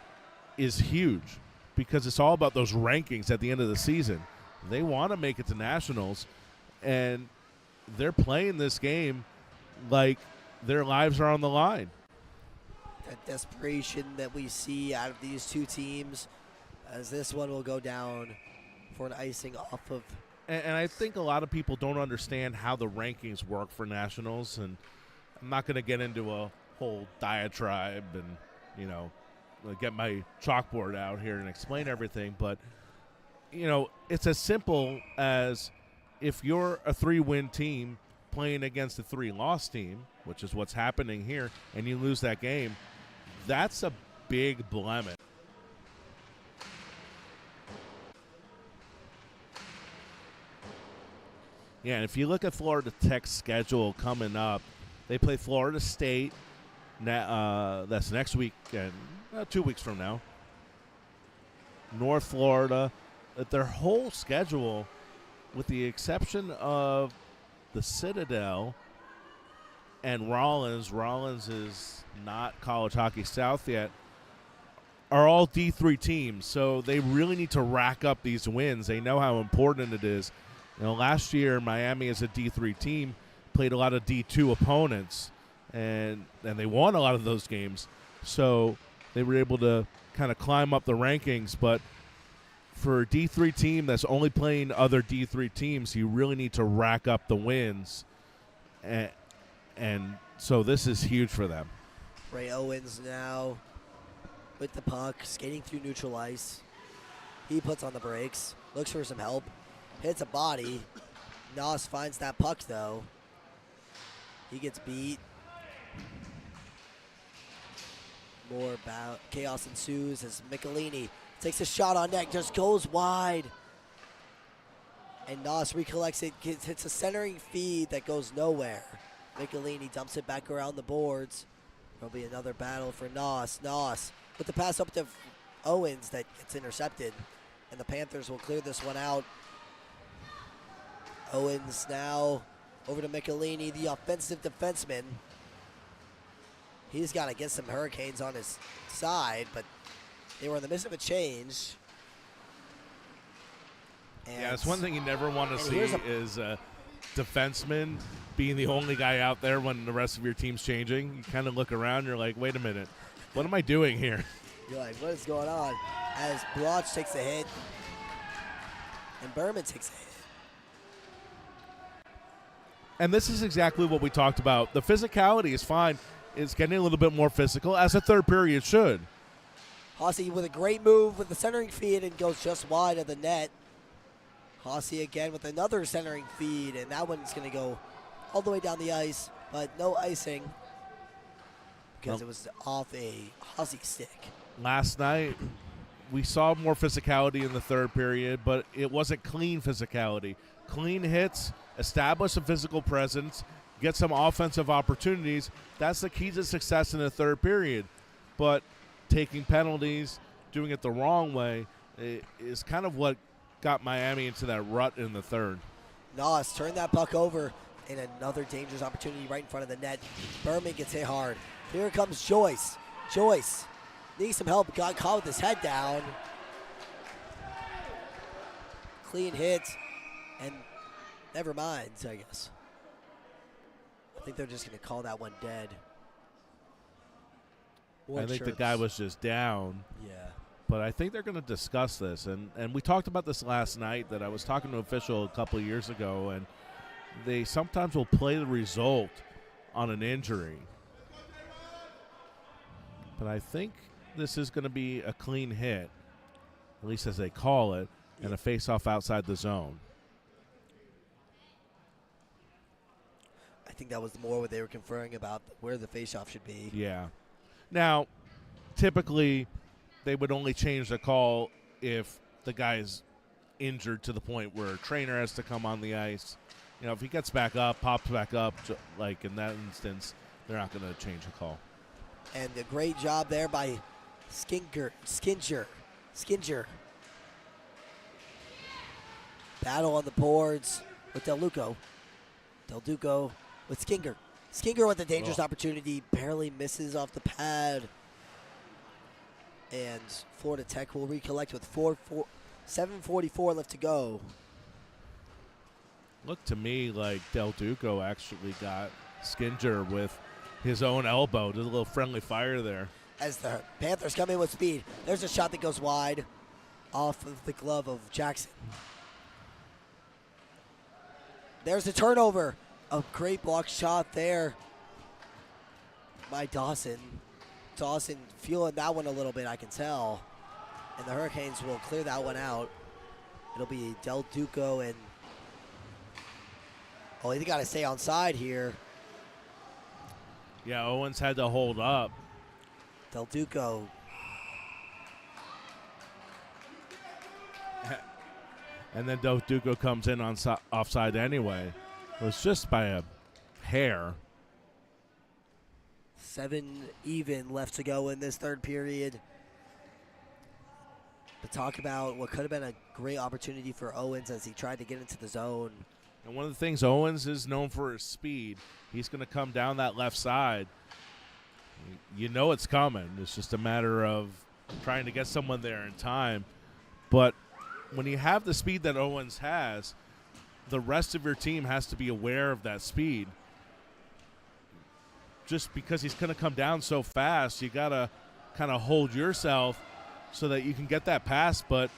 is huge because it's all about those rankings at the end of the season. They want to make it to nationals, and they're playing this game like their lives are on the line. That desperation that we see out of these two teams, as this one will go down for an icing off of. And I think a lot of people don't understand how the rankings work for nationals, and I'm not going to get into a whole diatribe and, you know, get my chalkboard out here and explain everything, but, you know, it's as simple as if you're a 3-win team playing against a 3-loss team, which is what's happening here, and you lose that game, that's a big blemish. Yeah, and if you look at Florida Tech's schedule coming up, they play Florida State. That's next week, and 2 weeks from now. North Florida. Their whole schedule, with the exception of the Citadel and Rollins is not College Hockey South yet, are all D3 teams. So they really need to rack up these wins. They know how important it is. Last year Miami as a D3 team played a lot of D2 opponents, and they won a lot of those games. So they were able to kind of climb up the rankings. But for a D3 team that's only playing other D3 teams, you really need to rack up the wins. And so this is huge for them. Ray Owens now with the puck, skating through neutral ice. He puts on the brakes, looks for some help, hits a body. Nos finds that puck, though. He gets beat. More chaos ensues as Michelini takes a shot on net, just goes wide. And Nos recollects it, hits a centering feed that goes nowhere. Michelini dumps it back around the boards. There'll be another battle for Nos. Nos with the pass up to Owens that gets intercepted. And the Panthers will clear this one out. Owens now over to Michelini, the offensive defenseman. He's got to get some Hurricanes on his side, but they were in the midst of a change. And yeah, it's one thing you never want to see is a defenseman being the only guy out there when the rest of your team's changing. You kind of look around, you're like, wait a minute, what am I doing here? You're like, what is going on? As Bloch takes a hit and Berman takes a hit. And this is exactly what we talked about. The physicality is fine. It's getting a little bit more physical, as a third period should. Hossey with a great move with the centering feed and goes just wide of the net. Hossey again with another centering feed, and that one's going to go all the way down the ice, but no icing because it was off a Hossey stick. Last night, we saw more physicality in the third period, but it wasn't clean physicality. Clean hits, establish a physical presence, get some offensive opportunities. That's the key to success in the third period. But taking penalties, doing it the wrong way, is kind of what got Miami into that rut in the third. Nos turned that puck over, and another dangerous opportunity right in front of the net. Berman gets hit hard. Here comes Joyce. Joyce needs some help, got caught with his head down. Clean hit, and never mind, I guess. I think they're just going to call that one dead. I think the guy was just down. Yeah. But I think they're going to discuss this. And we talked about this last night, that I was talking to an official a couple of years ago, and they sometimes will play the result on an injury. But I think this is going to be a clean hit, at least as they call it, and a face-off outside the zone. I think that was more what they were conferring about, where the face-off should be. Yeah. Now, typically, they would only change the call if the guy's injured to the point where a trainer has to come on the ice. You know, if he gets back up, pops back up, like in that instance, they're not going to change the call. And a great job there by Skinger. Battle on the boards with Del Duco. Del Duco with Skinger. Skinger with a dangerous opportunity, barely misses off the pad. And Florida Tech will recollect with 7:44 left to go. Looked to me like Del Duco actually got Skinger with his own elbow. Did a little friendly fire there. As the Panthers come in with speed, there's a shot that goes wide off of the glove of Jackson. There's the turnover. A great block shot there by Dawson. Dawson feeling that one a little bit, I can tell. And the Hurricanes will clear that one out. It'll be Del Duco and... Oh, they got to stay on side here. Yeah, Owens had to hold up. Del Duco. And then Del Duco comes in on offside anyway. It was just by a hair. 7 even left to go in this third period. To talk about what could have been a great opportunity for Owens as he tried to get into the zone. And one of the things Owens is known for is speed. He's going to come down that left side. You know it's coming. It's just a matter of trying to get someone there in time. But when you have the speed that Owens has, the rest of your team has to be aware of that speed. Just because he's going to come down so fast, you got to kind of hold yourself so that you can get that pass, but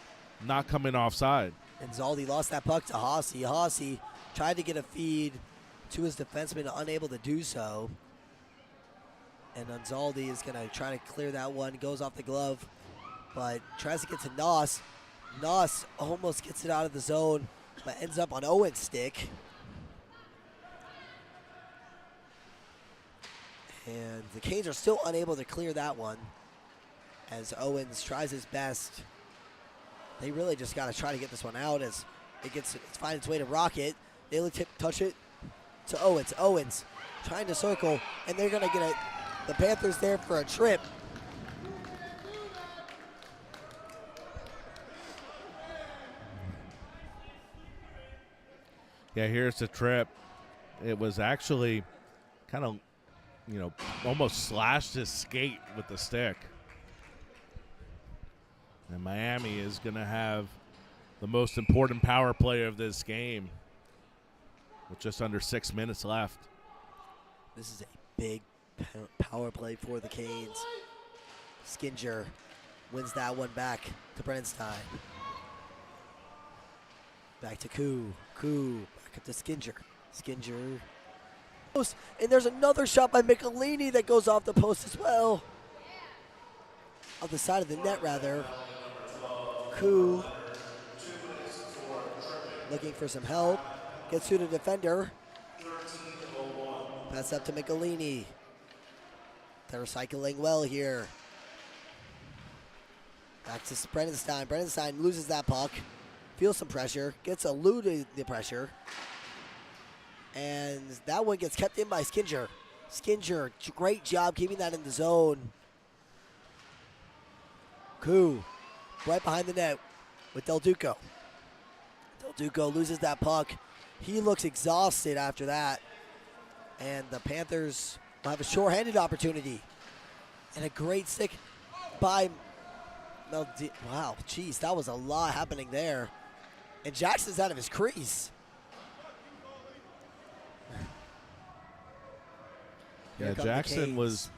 not come in offside. And Zaldi lost that puck to Hossie. Hossie tried to get a feed to his defenseman, unable to do so. And Zaldi is going to try to clear that one, goes off the glove, but tries to get to Nos. Nos almost gets it out of the zone, but ends up on Owen's stick. And the Canes are still unable to clear that one as Owens tries his best. They really just got to try to get this one out as it finds its way to Rocket. They touch it to Owens. Owens trying to circle, and they're going to get it. The Panthers there for a trip. Yeah, here's the trip. It was actually kind of, almost slashed his skate with the stick. And Miami is going to have the most important power play of this game with just under 6 minutes left. This is a big power play for the Canes. Skinger wins that one back to Brenenstein. Back to Koo. Back up to Skinger. Skinger. And there's another shot by Michelini that goes off the post as well. On the side of the net, rather. Koo looking for some help. Gets through the defender. Pass up to Michelini. They're cycling well here. Back to Brenenstein. Brenenstein loses that puck. Feels some pressure. Gets eluded the pressure. And that one gets kept in by Skinger. Skinger, great job keeping that in the zone. Koo, right behind the net with Del Duco. Del Duco loses that puck. He looks exhausted after that. And the Panthers will have a shorthanded opportunity. And a great stick by wow, geez, that was a lot happening there. And Jackson's out of his crease. Yeah, Jackson was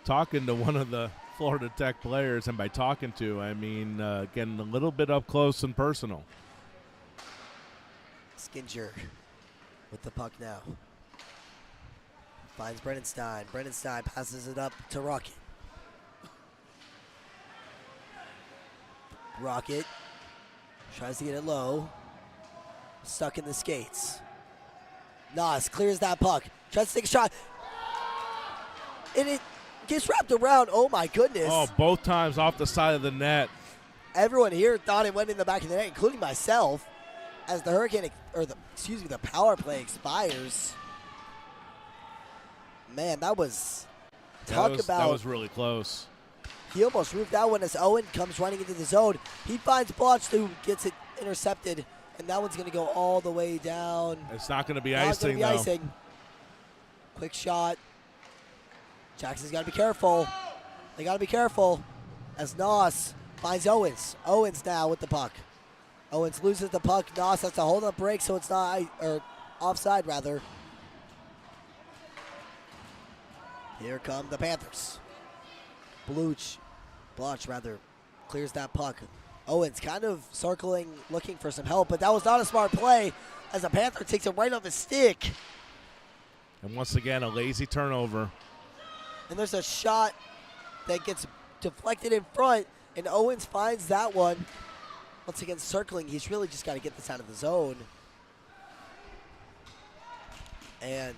talking to one of the Florida Tech players, and by talking to, I mean getting a little bit up close and personal. Skinger with the puck now. Finds Brenenstein. Brenenstein passes it up to Rocket. Rocket tries to get it low. Stuck in the skates. Nas clears that puck. Tries to take a shot. And it gets wrapped around. Oh, my goodness. Oh, both times off the side of the net. Everyone here thought it went in the back of the net, including myself, as the the power play expires. Man, that was that was really close. He almost roofed that one as Owen comes running into the zone. He finds Blotch, who gets it intercepted, and that one's going to go all the way down. It's not going to be icing, though. Icing. Quick shot. Jackson's got to be careful. They got to be careful as Nos finds Owens. Owens now with the puck. Owens loses the puck. Nos has to hold up break, so it's not, or offside rather. Here come the Panthers. Blotch rather, clears that puck. Owens kind of circling, looking for some help, but that was not a smart play as the Panther takes it right off his stick. And once again, a lazy turnover. And there's a shot that gets deflected in front, and Owens finds that one. Once again, circling. He's really just got to get this out of the zone. And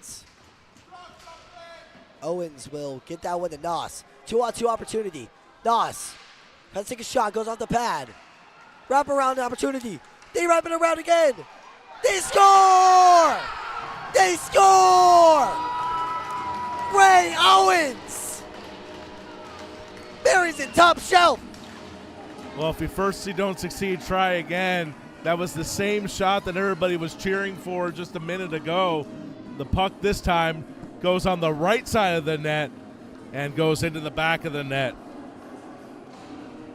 Owens will get that one to Nos. 2-on-2 opportunity. Nos has to take a shot, goes off the pad. Wrap around opportunity. They wrap it around again. They score! They score! Ray Owens buries it top shelf. Well, if you first don't succeed, try again. That was the same shot that everybody was cheering for just a minute ago. The puck this time goes on the right side of the net and goes into the back of the net.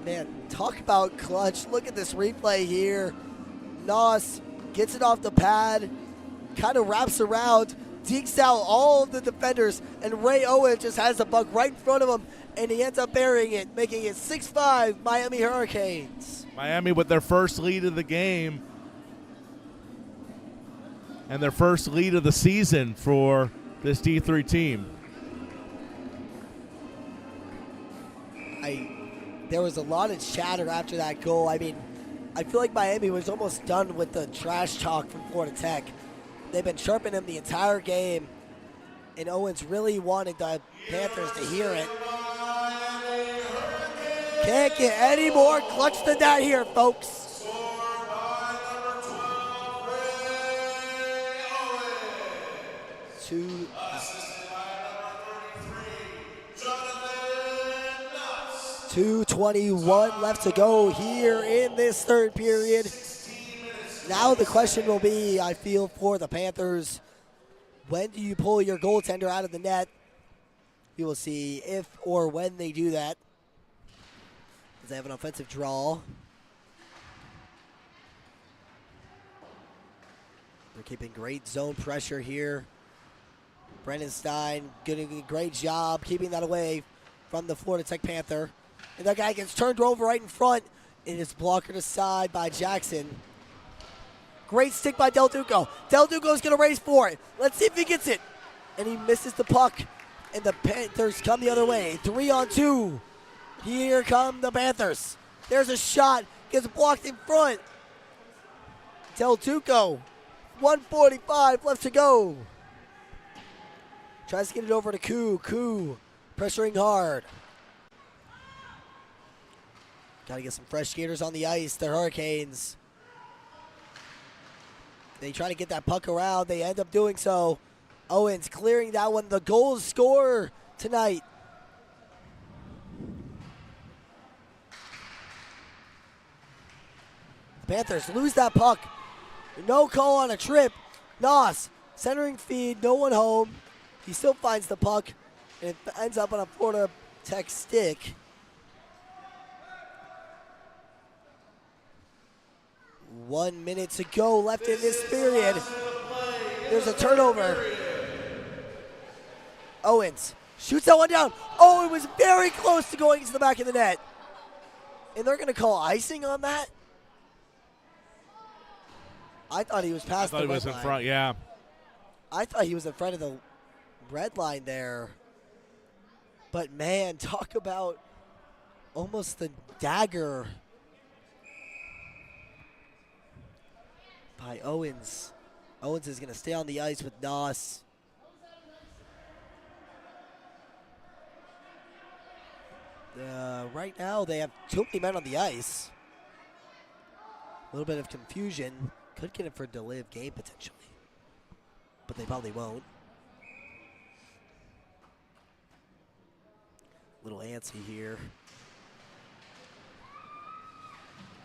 Man, talk about clutch. Look at this replay here. Nos gets it off the pad, kind of wraps around, dekes out all of the defenders, and Ray Owens just has the puck right in front of him, and he ends up burying it, making it 6-5 Miami Hurricanes. Miami with their first lead of the game and their first lead of the season for this D3 team. There was a lot of chatter after that goal. I mean, I feel like Miami was almost done with the trash talk from Florida Tech. They've been chirping him the entire game, and Owens really wanted the Panthers to hear it. Can't get any more clutch than that here, folks. Two. 2:21 left to go here in this third period. Now the question will be, I feel, for the Panthers, when do you pull your goaltender out of the net? We will see if or when they do that, as they have an offensive draw. They're keeping great zone pressure here. Brendan Stein doing a great job keeping that away from the Florida Tech Panther. And that guy gets turned over right in front. It is blockered aside by Jackson. Great stick by Del Duco. Del Duco's going to race for it. Let's see if he gets it. And he misses the puck. And the Panthers come the other way. 3-on-2. Here come the Panthers. There's a shot. Gets blocked in front. Del Duco. 1:45 left to go. Tries to get it over to Koo. Koo pressuring hard. Got to get some fresh skaters on the ice. The Hurricanes. They try to get that puck around. They end up doing so. Owens clearing that one. The goal scorer tonight. The Panthers lose that puck. No call on a trip. Noss centering feed. No one home. He still finds the puck. And it ends up on a Florida Tech stick. 1 minute to go left in this period. There's a turnover. Owens shoots that one down. Oh, it was very close to going into the back of the net. And they're going to call icing on that? I thought he was past the red line. I thought he was in front, yeah. I thought he was in front of the red line there. But, man, talk about almost the dagger by Owens. Owens is going to stay on the ice with Noss. Right now, they have too many men on the ice. A little bit of confusion. Could get it for a delay of game, potentially. But they probably won't. Little antsy here.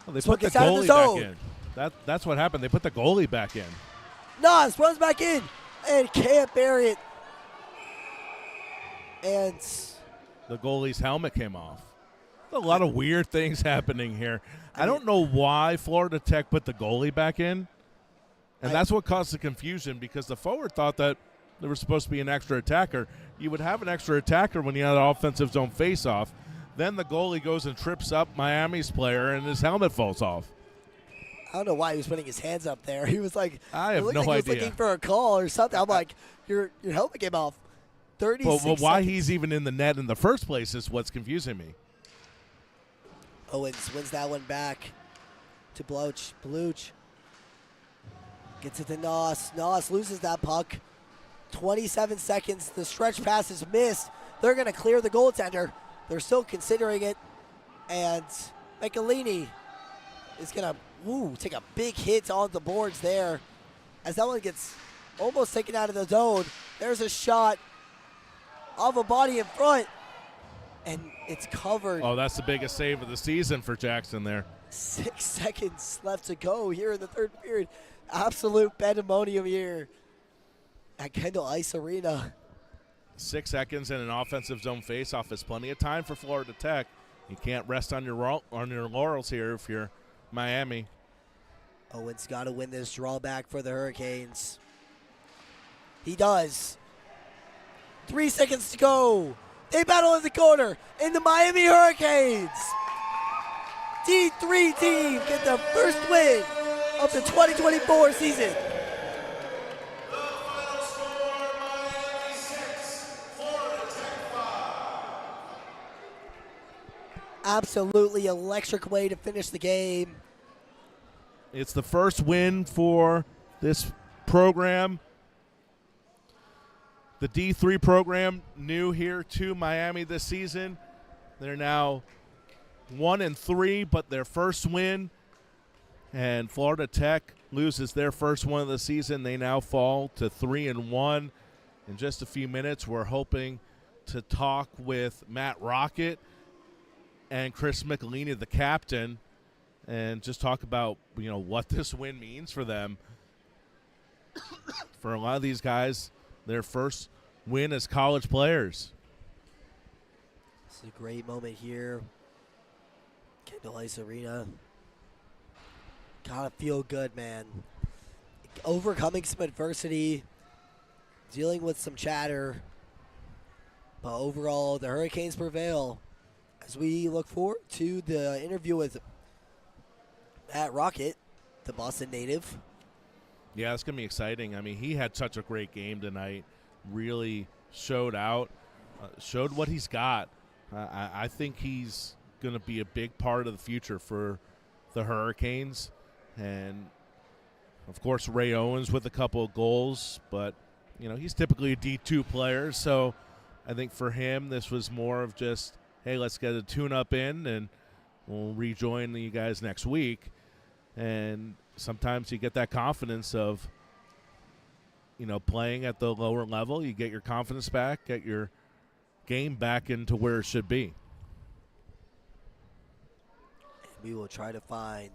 Well, they put the goalie back in. That's what happened. They put the goalie back in. Noss runs back in and can't bury it. And the goalie's helmet came off. A lot of weird things happening here. I don't know why Florida Tech put the goalie back in. And that's what caused the confusion, because the forward thought that there was supposed to be an extra attacker. You would have an extra attacker when you had an offensive zone face-off. Then the goalie goes and trips up Miami's player, and his helmet falls off. I don't know why he was putting his hands up there. He was like, I have no idea. He was looking for a call or something. I'm like, your helmet came off. 36 well, why seconds. he's even in the net in the first place is what's confusing me. Owens wins that one back to Bloch. Bluch gets it to Noss. Noss loses that puck. 27 seconds. The stretch pass is missed. They're going to clear the goaltender. They're still considering it. And Michelini is going to take a big hit on the boards there as that one gets almost taken out of the zone. There's a shot off a body in front, and it's covered. Oh, that's the biggest save of the season for Jackson there. 6 seconds left to go here in the third period. Absolute pandemonium here at Kendall Ice Arena. 6 seconds in an offensive zone faceoff is plenty of time for Florida Tech. You can't rest on your laurels here if you're Miami. Owen's got to win this drawback for the Hurricanes. He does. 3 seconds to go. They battle in the corner, and the Miami Hurricanes, D3 team, get the first win of the 2024 season. The final score, Miami 6, Florida Tech 5. Absolutely electric way to finish the game. It's the first win for this program. The D3 program new here to Miami this season. They're now 1-3, but their first win. And Florida Tech loses their first one of the season. They now fall to 3-1. In just a few minutes, we're hoping to talk with Matt Rocket and Chris Michelini, the captain, and just talk about, what this win means for them. For a lot of these guys, their first win as college players. This is a great moment here. Kendall Ice Arena. Gotta feel good, man. Overcoming some adversity, dealing with some chatter, but overall, the Hurricanes prevail. As we look forward to the interview with Matt Rocket, the Boston native. Yeah, it's going to be exciting. I mean, he had such a great game tonight. Really showed out, showed what he's got. I think he's going to be a big part of the future for the Hurricanes. And, of course, Ray Owens with a couple of goals. But, he's typically a D2 player. So I think for him, this was more of just, hey, let's get a tune-up in, and we'll rejoin you guys next week. And sometimes you get that confidence of, playing at the lower level. You get your confidence back, get your game back into where it should be. We will try to find.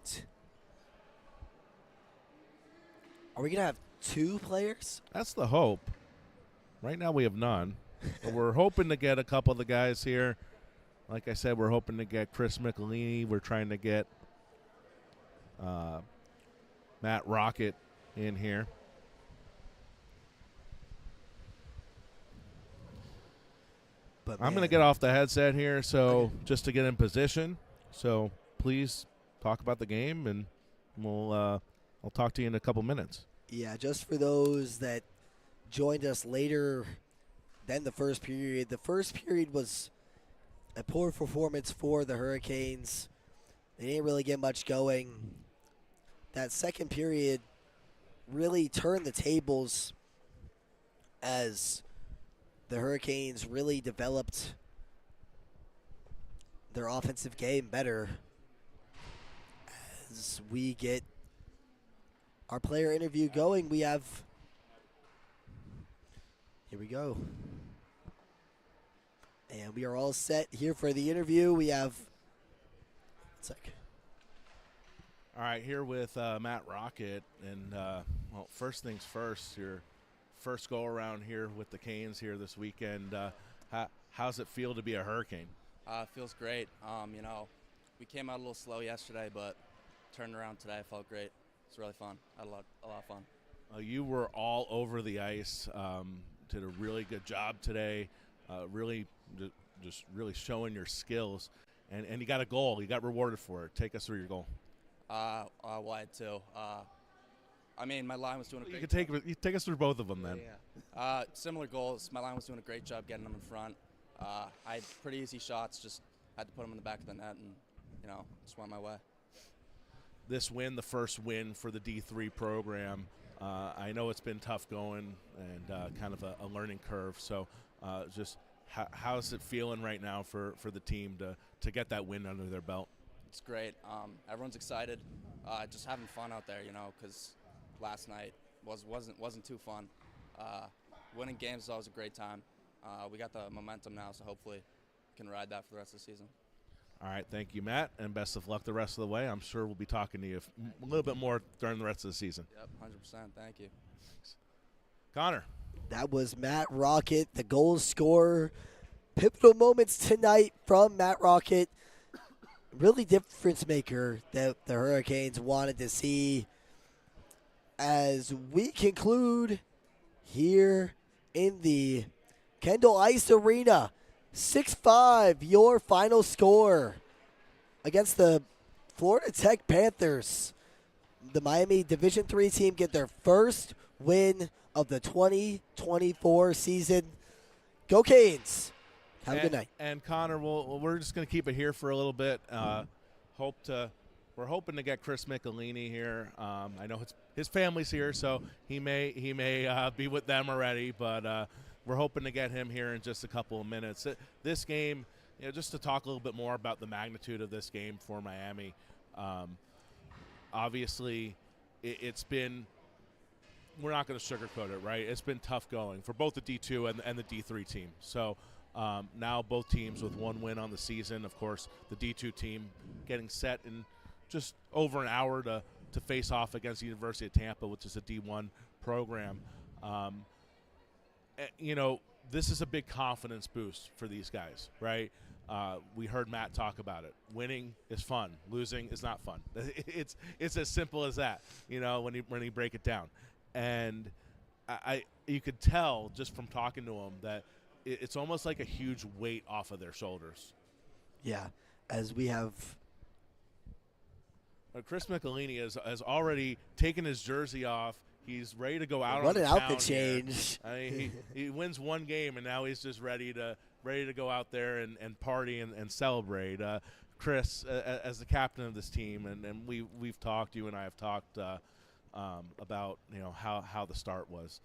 Are we going to have 2 players? That's the hope. Right now we have none. But we're hoping to get a couple of the guys here. Like I said, we're hoping to get Chris Michelini. We're trying to get Matt Rocket in here. But I'm going to get off the headset here, so just to get in position. So please talk about the game, and I'll talk to you in a couple minutes. Yeah, just for those that joined us later than the first period. The first period was a poor performance for the Hurricanes. They didn't really get much going. That second period really turned the tables as the Hurricanes really developed their offensive game better. As we get our player interview going, we have, here we go. And we are all set here for the interview. We have, All right, here with Matt Rocket. And, first things first, your first go-around here with the Canes here this weekend. How's it feel to be a Hurricane? It feels great. We came out a little slow yesterday, but turned around today. I felt great. It's really fun. I had a lot of fun. You were all over the ice. Did a really good job today. Really showing your skills. And you got a goal. You got rewarded for it. Take us through your goal. I had two. My line was doing a great You take us through both of them then. Yeah. Similar goals. My line was doing a great job getting them in front. I had pretty easy shots. Just had to put them in the back of the net and, just went my way. This win, the first win for the D3 program. I know it's been tough going and kind of a learning curve. So just how's it feeling right now for the team to get that win under their belt? It's great. Everyone's excited. Just having fun out there, because last night wasn't too fun. Winning games is always a great time. We got the momentum now, so hopefully we can ride that for the rest of the season. All right, thank you, Matt, and best of luck the rest of the way. I'm sure we'll be talking to you a little bit more during the rest of the season. Yep, 100%. Thank you. Thanks. Connor. that was Matt Rocket, the goal scorer. Pivotal moments tonight from Matt Rocket. Really difference maker that the Hurricanes wanted to see. as we conclude here in the Kendall Ice Arena. 6-5, your final score against the Florida Tech Panthers. The Miami Division III team get their first win of the 2024 season. Go Canes. Have a good night. And Connor, we're just going to keep it here for a little bit. We're hoping to get Chris Michelini here. I know his family's here, so he may be with them already, but we're hoping to get him here in just a couple of minutes. This game, just to talk a little bit more about the magnitude of this game for Miami. Obviously, it's been. We're not going to sugarcoat it, right? It's been tough going for both the D2 and the D3 team. So now both teams with one win on the season. Of course, the D2 team getting set in just over an hour to face off against the University of Tampa, which is a D1 program. This is a big confidence boost for these guys, right? We heard Matt talk about it. Winning is fun. Losing is not fun. It's as simple as that, when you break it down. And you could tell just from talking to them that it's almost like a huge weight off of their shoulders. Yeah, as we have Chris Michelini has already taken his jersey off. He's ready to go out what on an the outfit town here. change. I mean, he wins one game, and now he's just ready to go out there and party and celebrate. Chris, as the captain of this team, and we've talked, you and I have talked about how the start was.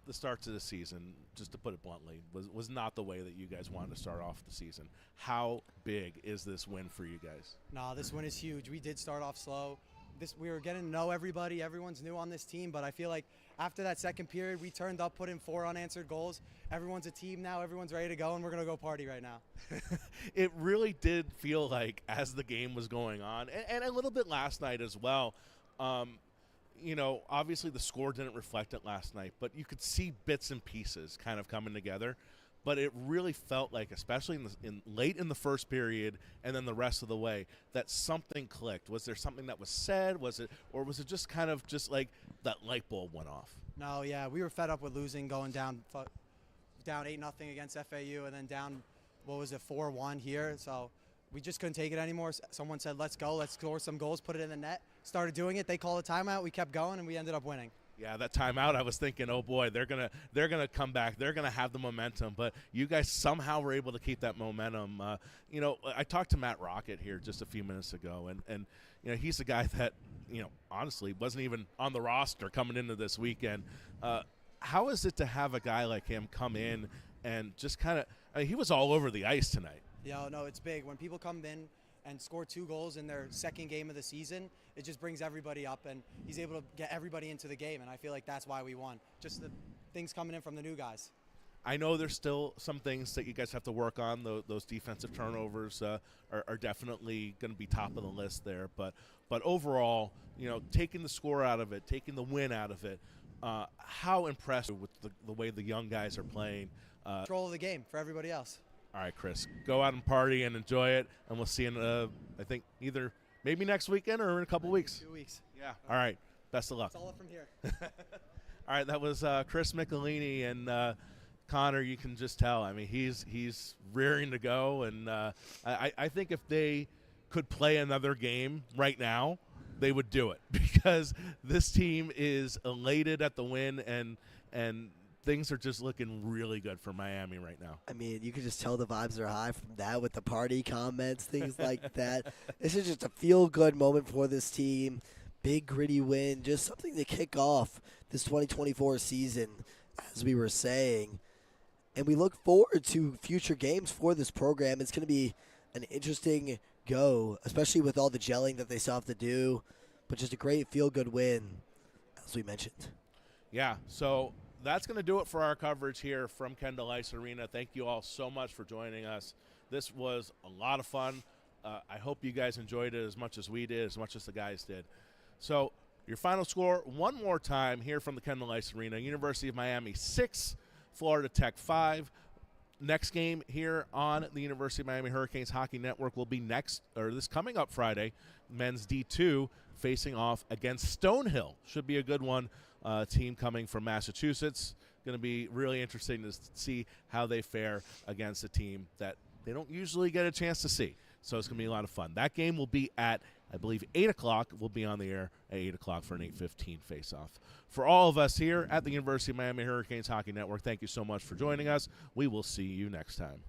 The start to the season, just to put it bluntly, was not the way that you guys wanted to start off the season. How big is this win for you guys? No, this win is huge. We did start off slow. We were getting to know everybody. Everyone's new on this team, but I feel like after that second period, we turned up, put in 4 unanswered goals. Everyone's a team now. Everyone's ready to go, and we're going to go party right now. It really did feel like as the game was going on, and a little bit last night as well. Obviously the score didn't reflect it last night, but you could see bits and pieces kind of coming together. But it really felt like, especially late in the first period and then the rest of the way, that something clicked. Was there something that was said? Was it just kind of just like that light bulb went off? No, yeah, we were fed up with losing, going down 8-0 against FAU, and then down 4-1 here. So we just couldn't take it anymore. Someone said, let's go, let's score some goals, put it in the net. Started doing it. They called a timeout. We kept going, and we ended up winning. Yeah, that timeout, I was thinking, oh boy, they're gonna come back. They're gonna have the momentum, but you guys somehow were able to keep that momentum. I talked to Matt Rocket here just a few minutes ago, and he's a guy that honestly wasn't even on the roster coming into this weekend. How is it to have a guy like him come in and just kind of? He was all over the ice tonight. Yeah, no, it's big when people come in and score 2 goals in their second game of the season. It just brings everybody up, and he's able to get everybody into the game, and I feel like that's why we won. Just the things coming in from the new guys. I know there's still some things that you guys have to work on. Those defensive turnovers are definitely going to be top of the list there. But overall, taking the score out of it, taking the win out of it, how impressed with the way the young guys are playing. Control of the game for everybody else. All right, Chris, go out and party and enjoy it, and we'll see you in, I think, either maybe next weekend or in a couple weeks. 2 weeks. Yeah. All right. Best of luck. It's all up from here. All right, that was Chris Michelini, and Connor, you can just tell. I mean, he's rearing to go, and I think if they could play another game right now, they would do it because this team is elated at the win, and things are just looking really good for Miami right now. I mean, you can just tell the vibes are high from that with the party comments, things like that. This is just a feel-good moment for this team. Big, gritty win, just something to kick off this 2024 season, as we were saying. And we look forward to future games for this program. It's going to be an interesting go, especially with all the gelling that they still have to do. But just a great feel-good win, as we mentioned. Yeah, so that's going to do it for our coverage here from Kendall Ice Arena. Thank you all so much for joining us. This was a lot of fun. I hope you guys enjoyed it as much as we did, as much as the guys did. So your final score one more time here from the Kendall Ice Arena. University of Miami 6, Florida Tech 5. Next game here on the University of Miami Hurricanes Hockey Network will be this coming up Friday. Men's D2 facing off against Stonehill. Should be a good one. Team coming from Massachusetts. Going to be really interesting to see how they fare against a team that they don't usually get a chance to see. So it's going to be a lot of fun. That game will be at, I believe, 8 o'clock. We'll be on the air at 8 o'clock for an 8:15 face-off. For all of us here at the University of Miami Hurricanes Hockey Network, thank you so much for joining us. We will see you next time.